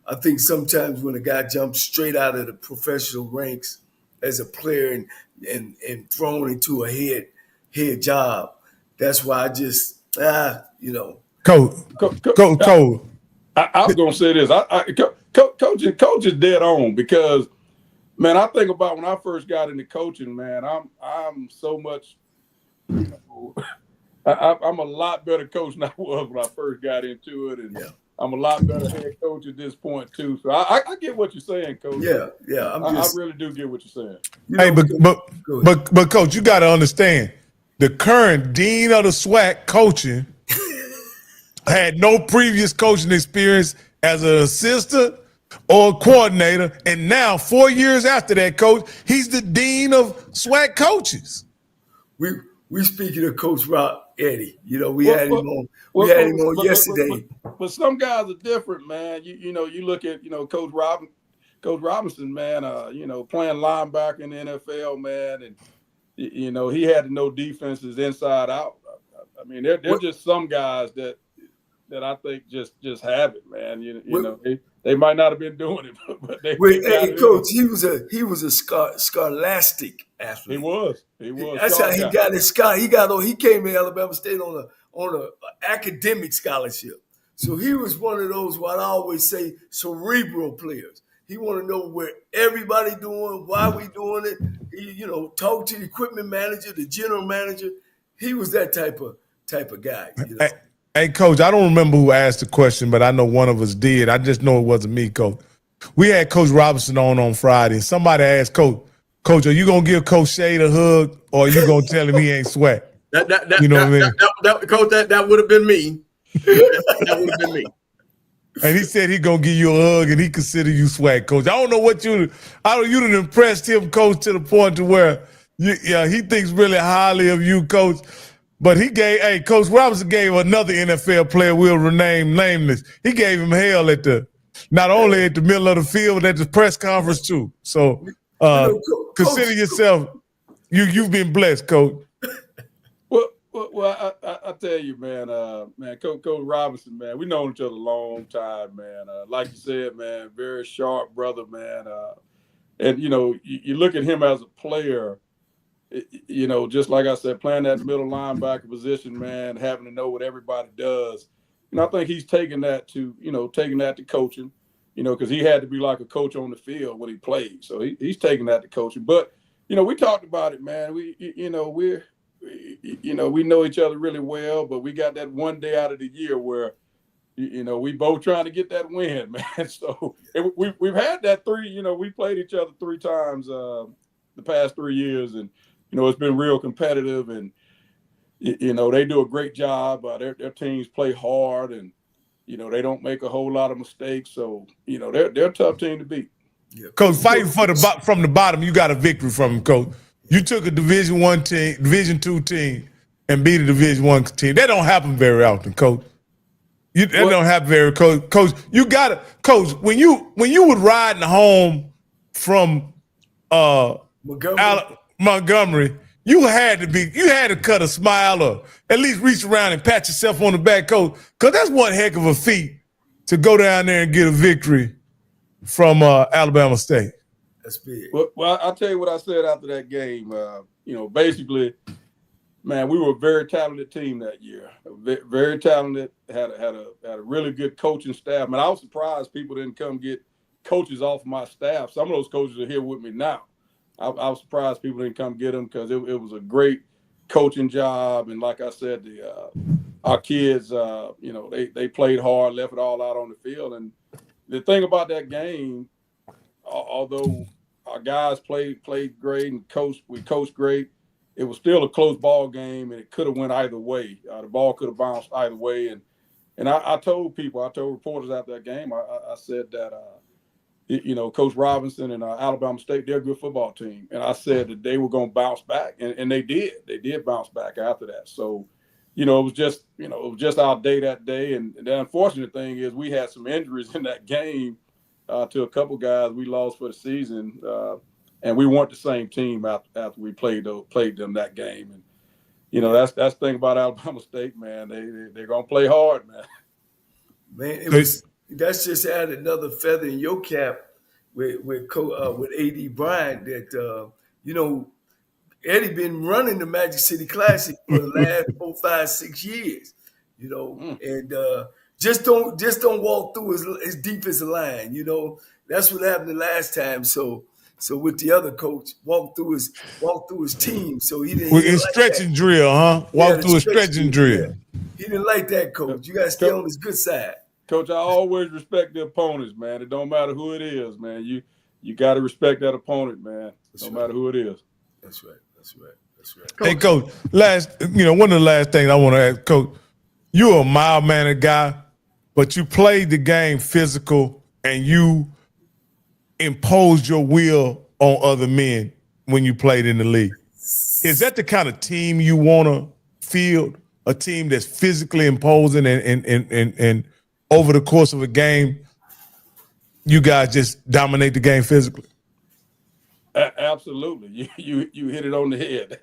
I think sometimes when a guy jumps straight out of the professional ranks as a player and thrown into a head job. That's why I just Coach, Coach. I was gonna say this. Coach is dead on, because, man, I think about when I first got into coaching, man. I'm so much, I'm a lot better coach than I was when I first got into it, and I'm a lot better head coach at this point too. So I get what you're saying, Coach. Yeah. I really do get what you're saying. Hey, but Coach, you got to understand, the current dean of the SWAC coaching had no previous coaching experience as an assistant or a coordinator, and now 4 years after that, Coach, he's the dean of SWAC coaches. We speaking of Coach Rob Eddie. We had him on yesterday. But some guys are different, man. You look at Coach Robinson, man. Playing linebacker in the NFL, man, and he had to know defenses inside out. I mean, they're just some guys that I think just have it, man. They might not have been doing it, but they. Hey, Coach, he was a scholastic athlete. He was. That's how he got his sky. He came to Alabama State on a academic scholarship. So he was one of those, what I always say, cerebral players. He want to know where everybody doing, why we doing it. He, talk to the equipment manager, the general manager. He was that type of guy. Hey, Coach, I don't remember who asked the question, but I know one of us did. I just know it wasn't me, Coach. We had Coach Robinson on Friday, and somebody asked Coach, are you going to give Coach Shade a hug, or are you going to tell him he ain't SWAC? Coach, that would have been me. That would have been me. And he said he going to give you a hug, and he consider you SWAC, Coach. I don't know what you done impressed him, Coach, to the point to where he thinks really highly of you, Coach. But Coach Robinson gave another NFL player, we'll rename nameless. He gave him hell not only at the middle of the field, but at the press conference too. So consider yourself, you've been blessed, Coach. Well, I tell you, man, Coach Robinson, man, we known each other a long time, man. Like you said, man, very sharp brother, man. And you look at him as a player. Just like I said, playing that middle linebacker position, man, having to know what everybody does. I think he's taking that to coaching, because he had to be like a coach on the field when he played. So he's taking that to coaching. But, we talked about it, man. We know each other really well, but we got that one day out of the year where, we both trying to get that win, man. So we've had that we played each other 3 times the past 3 years, and it's been real competitive, and they do a great job. Their teams play hard, and they don't make a whole lot of mistakes. So they're a tough team to beat. Yeah. Coach, fighting from the bottom, you got a victory from them, Coach. You took a Division I team, Division II team, and beat a Division I team. That don't happen very often, Coach. That don't happen very, Coach. You got to, Coach. When you would ride home from Montgomery, you had to cut a smile or at least reach around and pat yourself on the back, Coach, because that's one heck of a feat to go down there and get a victory from Alabama State. That's big. Well, I'll tell you what I said after that game. Basically, man, we were a very talented team that year. Very talented. Had a really good coaching staff. Man, I was surprised people didn't come get coaches off my staff. Some of those coaches are here with me now. I was surprised people didn't come get them, because it was a great coaching job. And like I said, our kids, they played hard, left it all out on the field. And the thing about that game, although our guys played great and we coached great, it was still a close ball game, and it could have went either way. The ball could have bounced either way. And I told reporters after that game, I said that Coach Robinson and Alabama State, they're a good football team. And I said that they were going to bounce back, and they did. They did bounce back after that. So, it was just our day that day. And the unfortunate thing is we had some injuries in that game to a couple guys we lost for the season. And we weren't the same team after we played them that game. And, that's the thing about Alabama State, man. They're going to play hard, man. Man, that's just added another feather in your cap, with AD Bryant that Eddie been running the Magic City Classic for the last 4, 5, 6 years, and just don't walk through his defensive line. That's what happened the last time. So with the other coach, walk through his team. So he didn't With like stretching that. drill, huh? Walk The through a stretching drill. Yeah. He didn't like that, coach. You got to stay on his good side. Coach, I always respect the opponents, man. It don't matter who it is, man. You got to respect that opponent, man. No matter who it is. That's right. Hey, Coach, one of the last things I want to ask, Coach, you're a mild-mannered guy, but you played the game physical and you imposed your will on other men when you played in the league. Is that the kind of team you want to field? A team that's physically imposing and over the course of a game, you guys just dominate the game physically? Absolutely. You hit it on the head.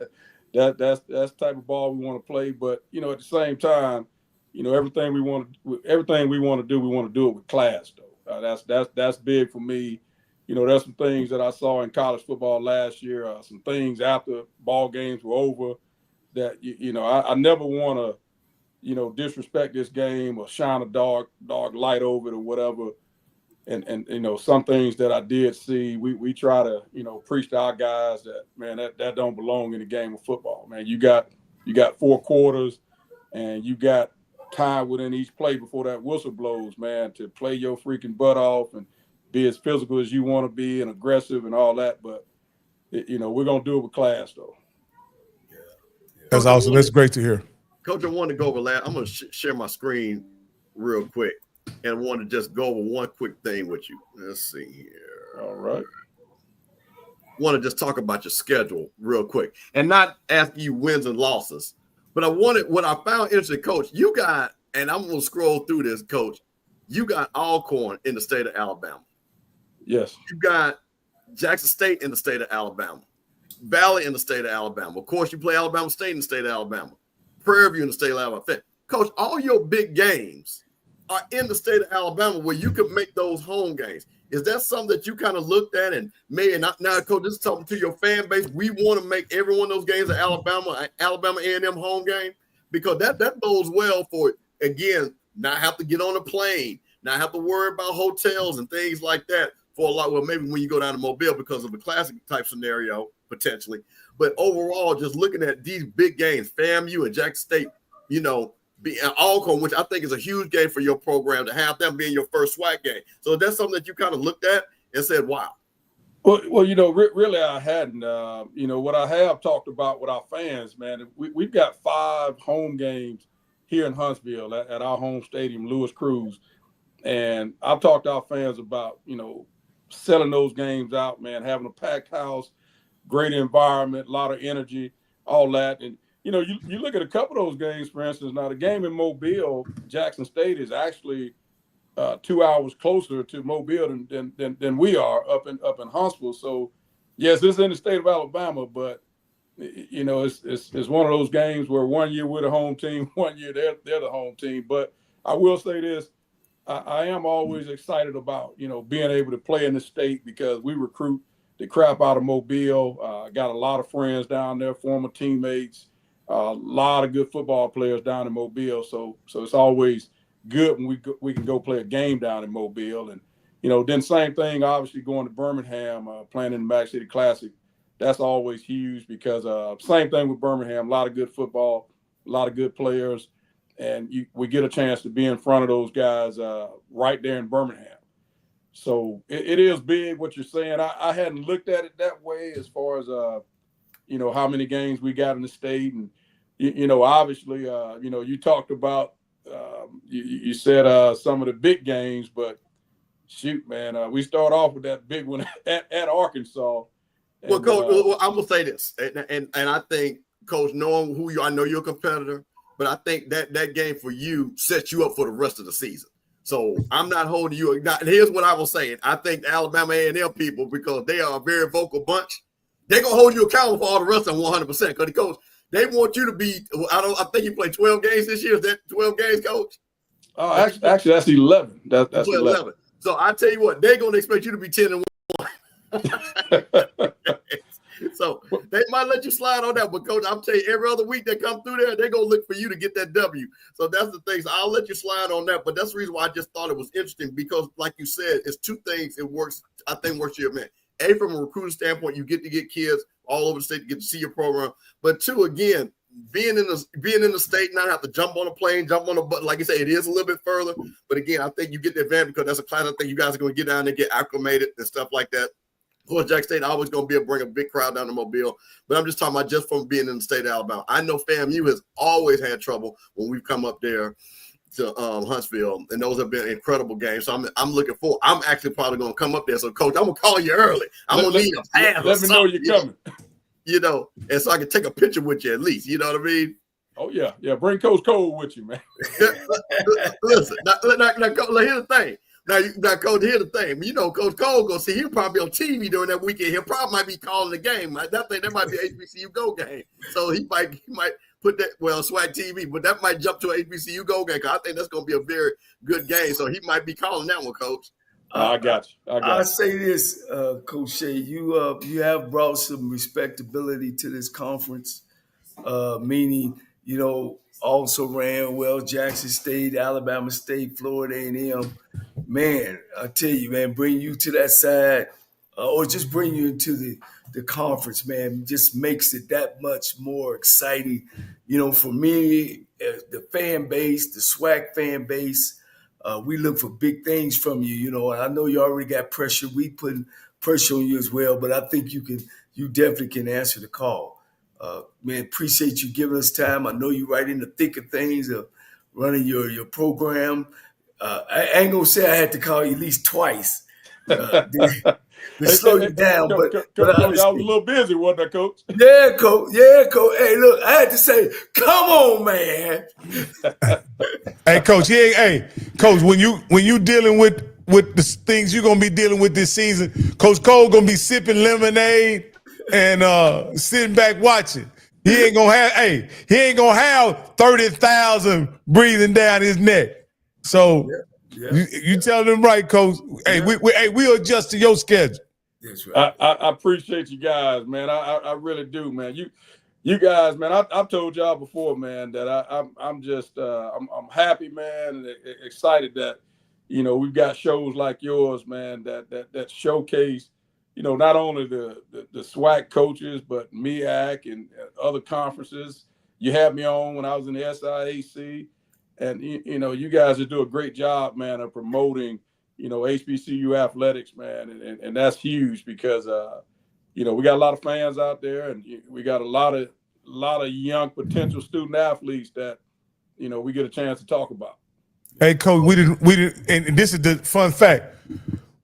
That's the type of ball we want to play. But at the same time, everything we want to do, we want to do it with class, though. That's big for me. There's some things that I saw in college football last year. Some things after ball games were over that I never want to disrespect this game or shine a dark light over it or whatever. And some things that I did see, we try to preach to our guys that, man, that don't belong in the game of football, man. You got 4 quarters and you got time within each play before that whistle blows, man, to play your freaking butt off and be as physical as you want to be and aggressive and all that. But we're gonna do it with class, though. That's awesome. That's great to hear. Coach, I want to go over that. I'm going to share my screen real quick. And I want to just go over one quick thing with you. Let's see here. All right. Want to just talk about your schedule real quick and not ask you wins and losses. But what I found interesting, Coach, you got, and I'm going to scroll through this, Coach, you got Alcorn in the state of Alabama. Yes. You got Jackson State in the state of Alabama. Valley in the state of Alabama. Of course, you play Alabama State in the state of Alabama. Prairie View in the state of Alabama. Coach, all your big games are in the state of Alabama where you can make those home games. Is that something that you kind of looked at and maybe not now, Coach, this is talking to your fan base. We want to make every one of those games an Alabama A&M home game because that bodes well for, again, not have to get on a plane, not have to worry about hotels and things like that for a lot. Well, maybe when you go down to Mobile because of a classic type scenario, potentially. But overall, just looking at these big games, FAMU and Jackson State, be Alcorn, which I think is a huge game for your program to have them being your first SWAC game. So that's something that you kind of looked at and said, wow. Well, really I hadn't. What I have talked about with our fans, man, we've got 5 home games here in Huntsville at our home stadium, Lewis Cruz. And I've talked to our fans about, selling those games out, man, having a packed house, great environment, a lot of energy, all that. And, you look at a couple of those games, for instance, now the game in Mobile, Jackson State is actually 2 hours closer to Mobile than we are up in Huntsville. So, yes, it's in the state of Alabama, but, it's one of those games where 1 year we're the home team, 1 year they're the home team. But I will say this, I am always excited about, being able to play in the state because we recruit the crap out of Mobile. Got a lot of friends down there, former teammates, a lot of good football players down in Mobile. So it's always good when we can go play a game down in Mobile. And, then same thing, obviously going to Birmingham, playing in the Magic City Classic. That's always huge because same thing with Birmingham, a lot of good football, a lot of good players. And we get a chance to be in front of those guys right there in Birmingham. So it is big what you're saying. I hadn't looked at it that way as far as, how many games we got in the state. And, obviously, you talked about, you said some of the big games, but shoot, man, we start off with that big one at Arkansas. And, well, Coach, I'm going to say this. And I think, Coach, knowing who I know you're a competitor, but I think that game for you sets you up for the rest of the season. So I'm not holding you. And here's what I will say. I think the Alabama A&M people, because they are a very vocal bunch, they're going to hold you accountable for all the rest of them 100%. Because the coach, they want you to be, I think you played 12 games this year. Is that 12 games, Coach? Actually, that's 11. That's 11. So I tell you what, they're going to expect you to be 10-1 So they might let you slide on that, but coach, I'm telling you, every other week they come through there, they're gonna look for you to get that W. So that's the thing. So I'll let you slide on that, but that's the reason why I just thought it was interesting because, like you said, it's two things. It works. I think works to your man. A, from a recruiting standpoint, you get to get kids all over the state to get to see your program. But two, again, being in the state, not have to jump on a plane, jump on a button. Like you say, it is a little bit further. But again, I think you get the advantage because that's a class I think you guys are going to get down there, get acclimated and stuff like that. Of course, Jack State always going to bring a big crowd down to Mobile. But I'm just talking about just from being in the state of Alabama. I know FAMU has always had trouble when we've come up there to Huntsville, and those have been incredible games. So I'm looking forward. I'm actually probably going to come up there. So, Coach, I'm going to call you early. I'm going to need a pass. Let me know you're coming. You know, and so I can take a picture with you at least. You know what I mean? Oh, yeah. Yeah, bring Coach Cole with you, man. Listen, now, here's the thing. Now, Coach, here's the thing. You know, Coach Cole goes see, he'll probably be on TV during that weekend. He'll probably might be calling the game. That might be an HBCU Go game. So he might put that, SWAC TV, but that might jump to an HBCU Go game because I think that's going to be a very good game. So he might be calling that one, Coach. I got you. I say this, Coach Shea, you have brought some respectability to this conference, meaning, you know, also ran well, Jackson State, Alabama State, Florida A&M. Man, I tell you, man, bring you to that side or just bring you into the conference, man, just makes it that much more exciting. You know, for me, the fan base, the SWAC fan base, we look for big things from you, you know. I know you already got pressure. We putting pressure on you as well, but I think you definitely can answer the call. Man, appreciate you giving us time. I know you're right in the thick of things of running your program. I ain't gonna say I had to call you at least twice to slow you down, but y'all was a little busy, wasn't I, Coach? Yeah, Coach. Yeah, Coach. Hey, look, I had to say, come on, man. Hey, Coach. Hey, Coach. When you dealing with the things you're gonna be dealing with this season, Coach Cole gonna be sipping lemonade and sitting back watching. He ain't gonna have 30,000 breathing down his neck. So you tell them right, Coach. Hey, we'll adjust to your schedule. That's right. I appreciate you guys, man. I really do, man. You guys, man. I've told y'all before, man, that I'm just I'm happy, man, and excited that we've got shows like yours, man, that showcase not only the SWAC coaches but MEAC and other conferences. You had me on when I was in the SIAC. And, you guys do a great job, man, of promoting, HBCU athletics, man. And that's huge because, we got a lot of fans out there and we got a lot of young potential student athletes that, we get a chance to talk about. Hey, Coach, we didn't, and this is the fun fact.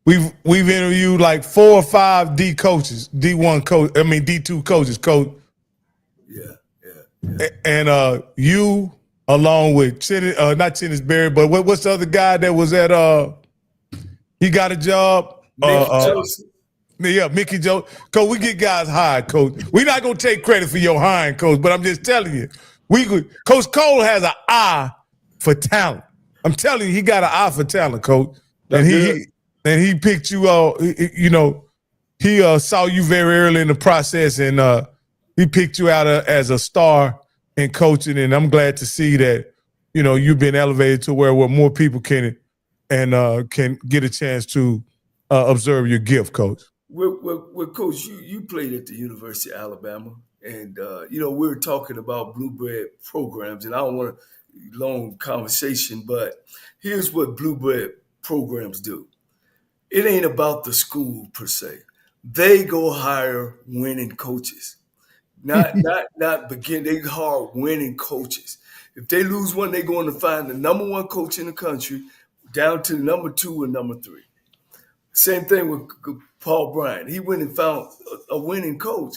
We've interviewed like 4 or 5 D2 coaches, Coach. Yeah. And you, along with not Chennis Berry, but what's the other guy that was at he got a job? Mickey Joe. Coach, we get guys hired, Coach. We're not gonna take credit for your hiring, Coach, but I'm just telling you, Coach Cole has an eye for talent. I'm telling you, he got an eye for talent, Coach. And he picked you out, he saw you very early in the process and he picked you out as a star in coaching, and I'm glad to see that, you've been elevated to where more people can get a chance to observe your gift, Coach. Well, Coach, you played at the University of Alabama, and we were talking about Blue Bread programs, and I don't want a long conversation, but here's what Blue Bread programs do. It ain't about the school per se. They go hire winning coaches. Not begin. They hire winning coaches. If they lose one, they're going to find the number 1 coach in the country down to number 2 and number 3. Same thing with Paul Bryant. He went and found a winning coach.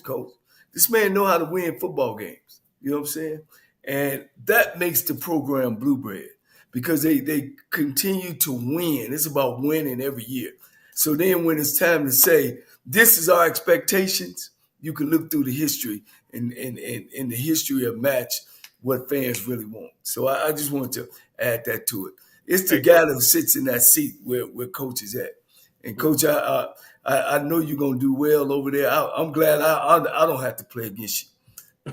This man know how to win football games. You know what I'm saying? And that makes the program Blue Bread because they continue to win. It's about winning every year. So then when it's time to say, this is our expectations, you can look through the history and the history of match what fans really want. So I just want to add that to it. It's the guy that sits in that seat where Coach is at. And Coach, I know you're gonna do well over there. I'm glad I don't have to play against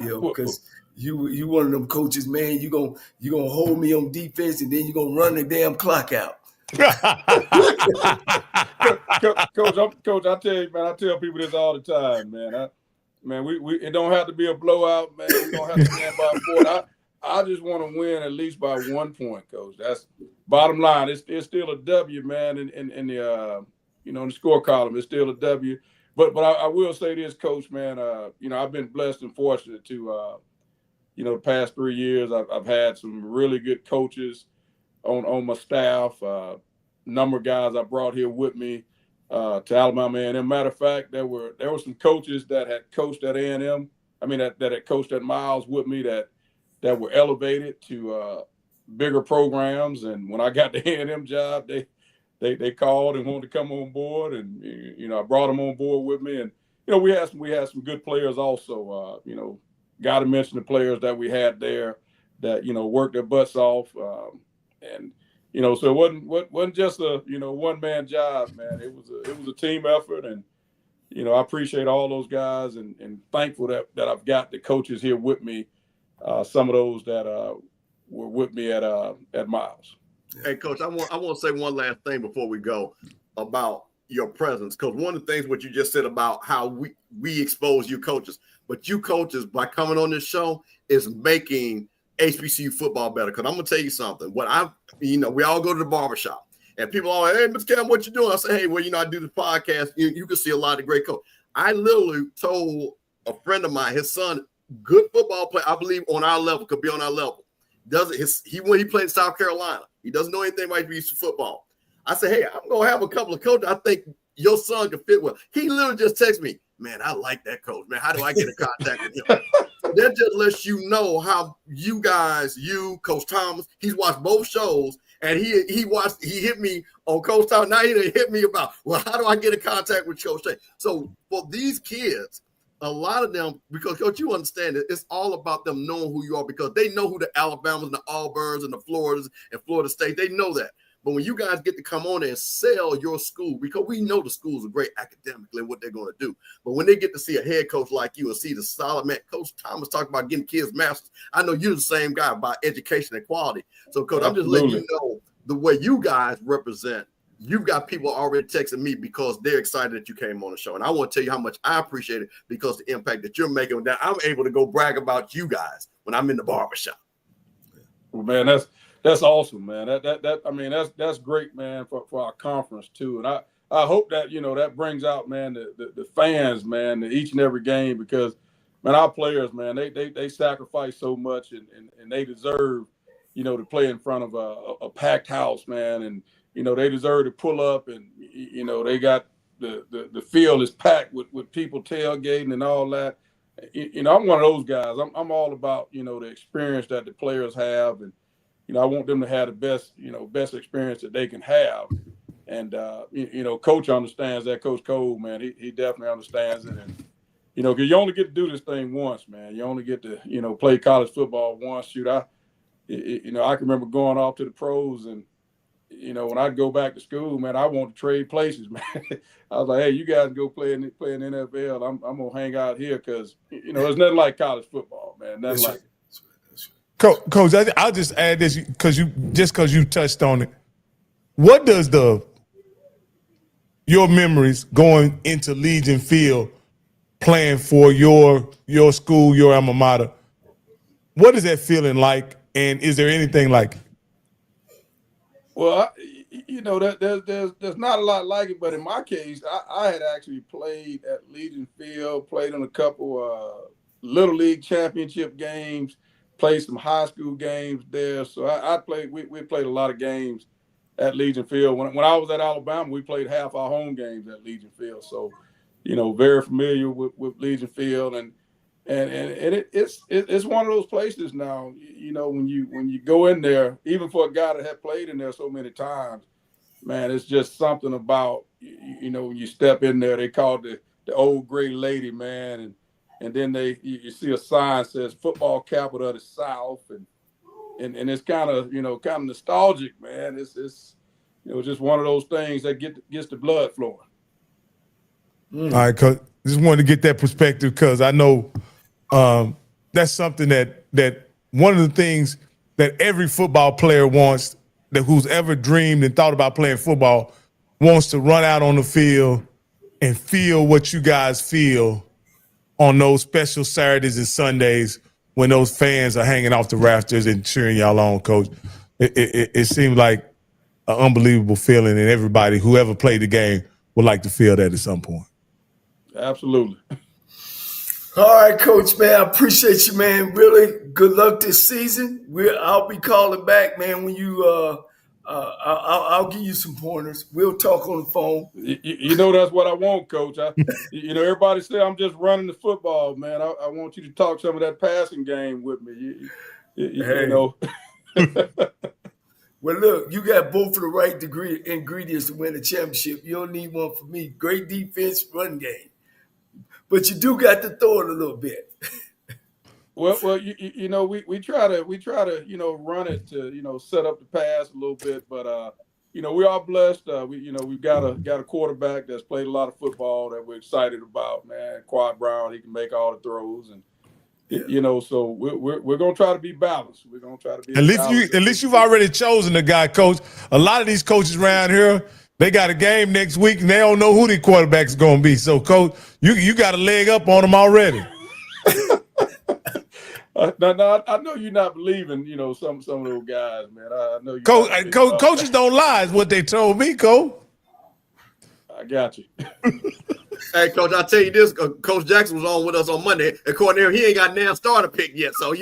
you, because you one of them coaches, man. You gonna hold me on defense, and then you gonna run the damn clock out. Coach, I tell you, man, I tell people this all the time, man. It don't have to be a blowout, man. We don't have to win by 4. I just want to win at least by 1 point, Coach. That's bottom line. It's still a W, man. In the in the score column, it's still a W. But I will say this, Coach, man. I've been blessed and fortunate to the past 3 years. I've had some really good coaches on my staff. Number of guys I brought here with me to Alabama A&M. Matter of fact, there were some coaches that had coached at A&M. I mean, that had coached at Miles with me that were elevated to bigger programs. And when I got the A&M job, they called and wanted to come on board, and I brought them on board with me. And we had some good players also. Got to mention the players that we had there that worked their butts off. And so it wasn't just a one man job, man. It was a team effort, and I appreciate all those guys, and thankful that I've got the coaches here with me. Some of those that were with me at Miles. Hey, Coach, I want to say one last thing before we go about your presence, because one of the things what you just said about how we expose you coaches, but you coaches by coming on this show is making HBCU football better. Because I'm gonna tell you something. We all go to the barbershop, and people are like, "Hey, Mr. Campbell, what you doing?" I say, "Hey, well, I do the podcast. You can see a lot of great coaches." I literally told a friend of mine, his son, good football player, I believe on our level, could be on our level. When he played in South Carolina, he doesn't know anything about HBCU football. I said, "Hey, I'm gonna have a couple of coaches. I think your son could fit well." He literally just texted me, "Man, I like that coach. Man, how do I get in contact with him?" That just lets you know how you guys, Coach Thomas, he's watched both shows, and he hit me on Coach Thomas. Now he done hit me about, well, how do I get in contact with Coach Shay? So for these kids, a lot of them, because Coach, you understand it, it's all about them knowing who you are, because they know who the Alabamas and the Auburns and the Floridas and Florida State, they know that. But when you guys get to come on there and sell your school, because we know the schools are great academically and what they're going to do, but when they get to see a head coach like you and see the solid man, Coach Thomas talking about getting kids masters, I know you're the same guy about education and quality. So, Coach, I'm just letting you know the way you guys represent. You've got people already texting me because they're excited that you came on the show. And I want to tell you how much I appreciate it, because the impact that you're making, that I'm able to go brag about you guys when I'm in the barbershop. Well, man, that's awesome, man. That's great, man, for our conference too. And I hope that that brings out, man, the fans, man, to each and every game, because man, our players, man, they sacrifice so much, and they deserve to play in front of a packed house, man, and they deserve to pull up, and they got the field is packed with people tailgating and all that. I'm one of those guys. I'm all about the experience that the players have, and I want them to have the best experience that they can have. And Coach understands that. Coach Cole, man, he definitely understands it. And because you only get to do this thing once, man. You only get to play college football once. Shoot, I can remember going off to the pros, and when I'd go back to school, man, I want to trade places, man. I was like, "Hey, you guys go play in the NFL. I'm gonna hang out here, because there's nothing like college football, man. Nothing like it." Coach, I'll just add this because you touched on it. What does your memories going into Legion Field, playing for your school, your alma mater, what is that feeling like, and is there anything like it? Well, there's not a lot like it, but in my case, I had actually played at Legion Field, played in a couple Little League championship games, played some high school games there. So we played a lot of games at Legion Field. When I was at Alabama, we played half our home games at Legion Field. So, very familiar with Legion Field, and it's one of those places now, when you go in there, even for a guy that had played in there so many times, man, it's just something about, when you step in there, they call it the old gray lady, man. And then you see a sign that says football capital of the South, and it's kind of nostalgic, man. It's just one of those things that gets the blood flowing. All right, cause just wanted to get that perspective because I know that's something that one of the things that every football player wants, that who's ever dreamed and thought about playing football, wants to run out on the field and feel what you guys feel on those special Saturdays and Sundays when those fans are hanging off the rafters and cheering y'all on, Coach. It seemed like an unbelievable feeling, and everybody, whoever played the game, would like to feel that at some point. Absolutely. All right, Coach, man, I appreciate you, man. Really good luck this season. I'll be calling back, man, when you I'll give you some pointers. We'll talk on the phone. You know that's what I want, Coach. Everybody say I'm just running the football, man. I want you to talk some of that passing game with me. You know. Well, look, you got both of the right ingredients to win a championship. You don't need one for me. Great defense, run game. But you do got to throw it a little bit. Well, you know, we try to run it to set up the pass a little bit, but we are blessed. We've got a quarterback that's played a lot of football that we're excited about, man. Quad Brown, he can make all the throws, and so we're gonna try to be balanced. We're gonna try to be at least you've already chosen the guy, Coach. A lot of these coaches around here, they got a game next week and they don't know who the quarterback's gonna be. So, Coach, you got a leg up on them already. Now, I know you're not believing, some of those guys, man. I know you. Coaches don't lie, is what they told me, Coach. I got you. Hey, Coach, I'll tell you this. Coach Jackson was on with us on Monday. According to him, he ain't got damn starter pick yet. So,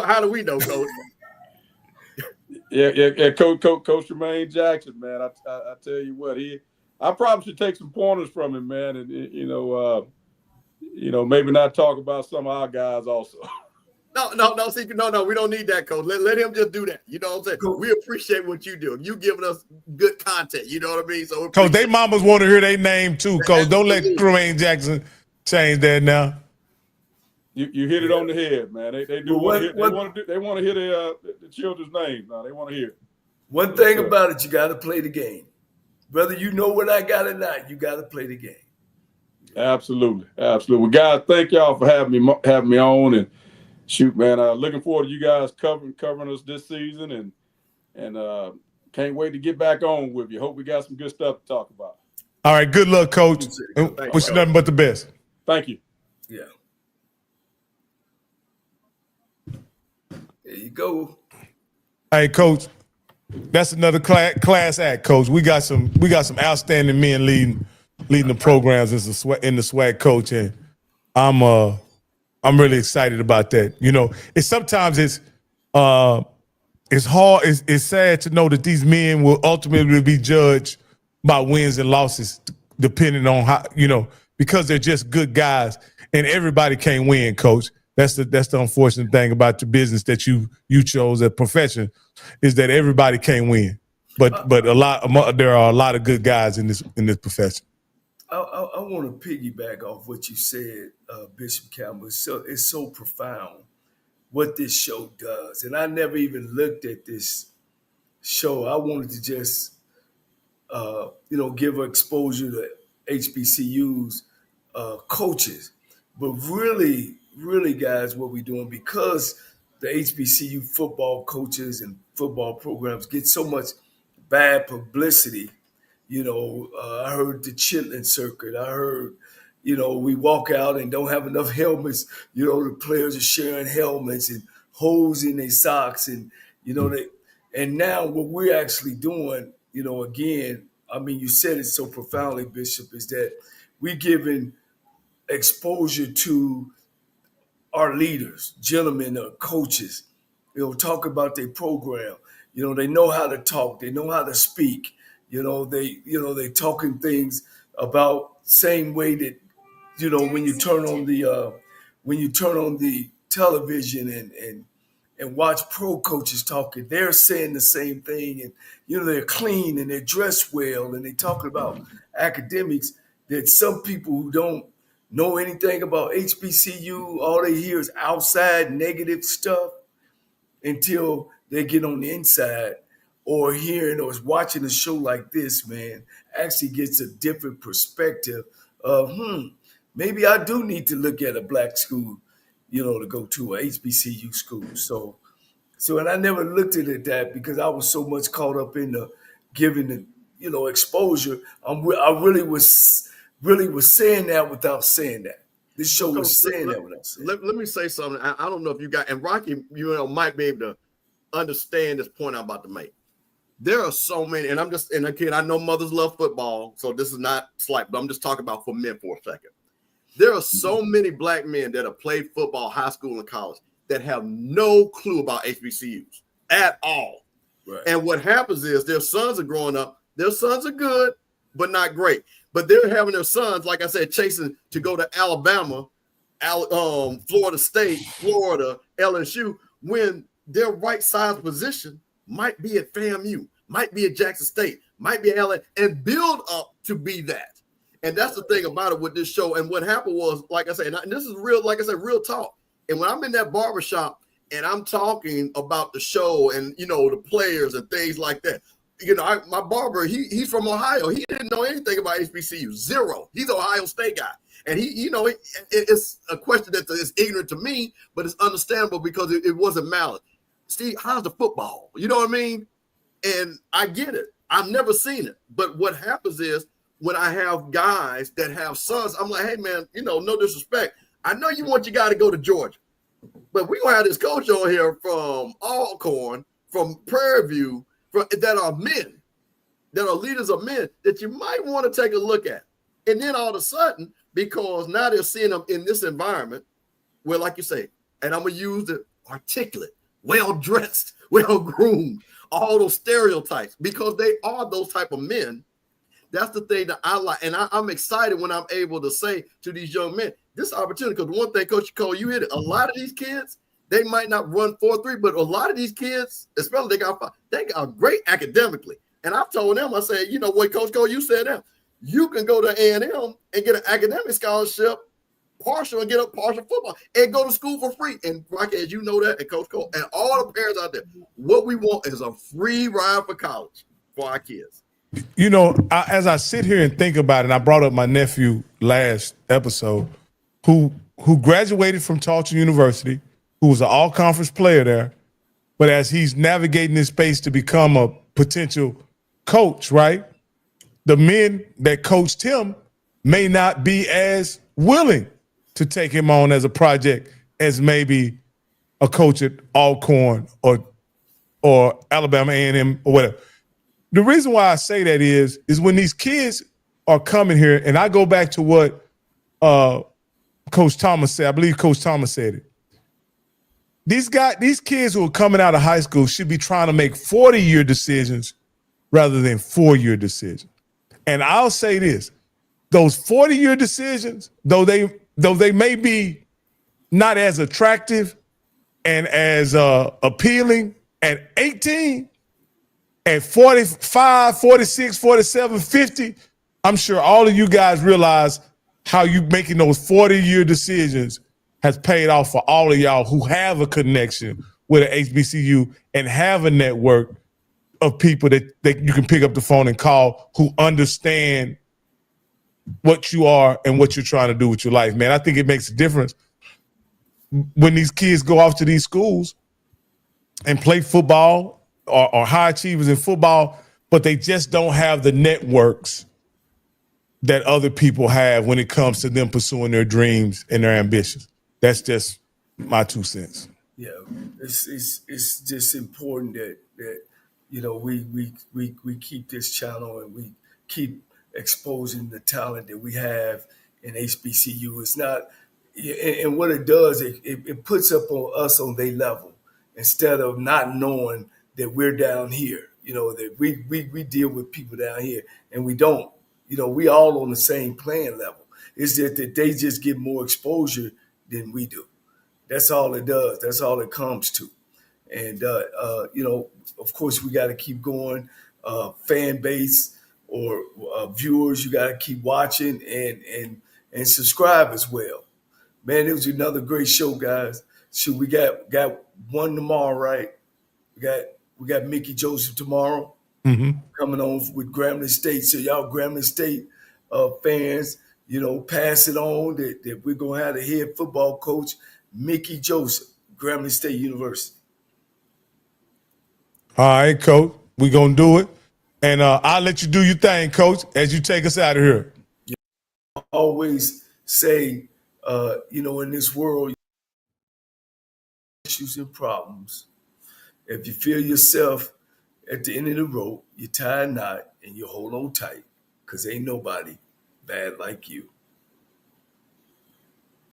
how do we know, Coach? Yeah. Coach Jermaine Jackson, man. I tell you what, I probably should take some pointers from him, man, and maybe not talk about some of our guys also. No. See, no. We don't need that, Coach. Let him just do that. You know what I'm saying? Cool. We appreciate what you do. You giving us good content. You know what I mean? So, Coach, they mamas want to hear their name too, Coach. Don't let Jermaine Jackson change that now. You hit it on the head, man. They want to hear the children's names. Now they want to hear it. One thing about it, you got to play the game. Whether you know what I got or not, you got to play the game. Absolutely. Well, guys, thank y'all for having me on, and shoot, man. Looking forward to you guys covering us this season, and can't wait to get back on with you. Hope we got some good stuff to talk about. All right, good luck, Coach. Wish you nothing but the best. Thank you. Yeah. There you go. Hey, Coach, that's another class act, Coach. We got some outstanding men leading the programs in the SWAC, Coach, and I'm really excited about that. Sometimes it's hard. It's sad to know that these men will ultimately be judged by wins and losses, depending on how, because they're just good guys, and everybody can't win, Coach. That's the unfortunate thing about the business that you chose, a profession, is that everybody can't win. But there are a lot of good guys in this profession. I want to piggyback off what you said, Bishop Campbell. It's so profound what this show does. And I never even looked at this show. I wanted to just, give exposure to HBCUs, coaches. But really, really, guys, what we're doing, because the HBCU football coaches and football programs get so much bad publicity. I heard the Chitlin circuit. I heard, we walk out and don't have enough helmets. The players are sharing helmets and holes in their socks. And, and now what we're actually doing, again, I mean, you said it so profoundly, Bishop, is that we're giving exposure to our leaders, gentlemen, coaches, talk about their program. They know how to talk. They know how to speak. They talking things about same way that, when you turn on the television and watch pro coaches talking, they're saying the same thing, and they're clean and they're dressed well and they talking about academics that some people who don't know anything about HBCU, all they hear is outside negative stuff until they get on the inside, or hearing or watching a show like this, man, actually gets a different perspective maybe I do need to look at a black school, to go to a HBCU school. So, and I never looked at it that because I was so much caught up in the giving the, exposure. I really was saying that without saying that. This show Coach, was saying that without saying that. let me say something. I don't know if you got, and Rocky, might be able to understand this point I'm about to make. There are so many, and again, I know mothers love football, so this is not slight, but I'm just talking about for men for a second. There are so many black men that have played football, high school, and college that have no clue about HBCUs at all. Right. And what happens is their sons are growing up. Their sons are good, but not great. But they're having their sons, like I said, chasing to go to Alabama, Florida State, Florida, LSU, when their right side position might be at FAMU, might be at Jackson State, might be at LA, and build up to be that. And that's the thing about it with this show. And what happened was, like I said, and this is real, like I said, real talk. And when I'm in that barbershop and I'm talking about the show and, the players and things like that, my barber, he's from Ohio. He didn't know anything about HBCU, zero. He's an Ohio State guy. And it's a question that is ignorant to me, but it's understandable because it wasn't malice. Steve, how's the football? You know what I mean? And I get it. I've never seen it. But what happens is when I have guys that have sons, I'm like, hey, man, no disrespect. I know you want your guy to go to Georgia, but we're going to have this coach on here from Alcorn, from Prairie View, that are men, that are leaders of men that you might want to take a look at. And then all of a sudden, because now they're seeing them in this environment where, like you say, and I'm going to use the articulate, well-dressed, well-groomed, all those stereotypes, because they are those type of men. That's the thing that I like. And I'm excited when I'm able to say to these young men, this opportunity, because one thing, Coach Cole, you hit it. A lot of these kids, they might not run 4.3, but a lot of these kids, especially they got great academically. And I've told them, I said, what, Coach Cole, you said that. You can go to A&M and get an academic scholarship, partial, and get a partial football, and go to school for free. And Rocky, as you know that, and Coach Cole, and all the parents out there, what we want is a free ride for college for our kids. As I sit here and think about it, and I brought up my nephew last episode, who graduated from Tulsa University, who was an all-conference player there, but as he's navigating this space to become a potential coach, right? The men that coached him may not be as willing to take him on as a project as maybe a coach at Alcorn or Alabama A&M or whatever. The reason why I say that is when these kids are coming here, and I go back to what Coach Thomas said. I believe Coach Thomas said it. These kids who are coming out of high school should be trying to make 40-year decisions rather than 4-year decisions. And I'll say this, those 40-year decisions, though they may be not as attractive and as appealing at 18, at 45, 46, 47, 50, I'm sure all of you guys realize how you making those 40-year decisions has paid off for all of y'all who have a connection with an HBCU and have a network of people that you can pick up the phone and call who understand what you are and what you're trying to do with your life, man. I think it makes a difference when these kids go off to these schools and play football or high achievers in football, but they just don't have the networks that other people have when it comes to them pursuing their dreams and their ambitions. That's just my 2 cents. Yeah, it's just important that we keep this channel and we keep exposing the talent that we have in HBCU. It's not, and what it does, it puts up on us on their level instead of not knowing that we're down here. That we deal with people down here and we don't. We all on the same playing level. It's just that they just get more exposure than we do. That's all it does. That's all it comes to. And, of course, we got to keep going. Fan base or viewers, you got to keep watching and subscribe as well. Man, it was another great show, guys. So we got one tomorrow, right? We got Mickey Joseph tomorrow coming on with Grambling State. So y'all Grambling State fans, pass it on that we're going to have the head football coach, Mickey Joseph, Grambling State University. All right, Coach. We're going to do it. And I'll let you do your thing, Coach, as you take us out of here. I always say, in this world, issues and problems. If you feel yourself at the end of the rope, you tie a knot and you hold on tight, because ain't nobody bad like you.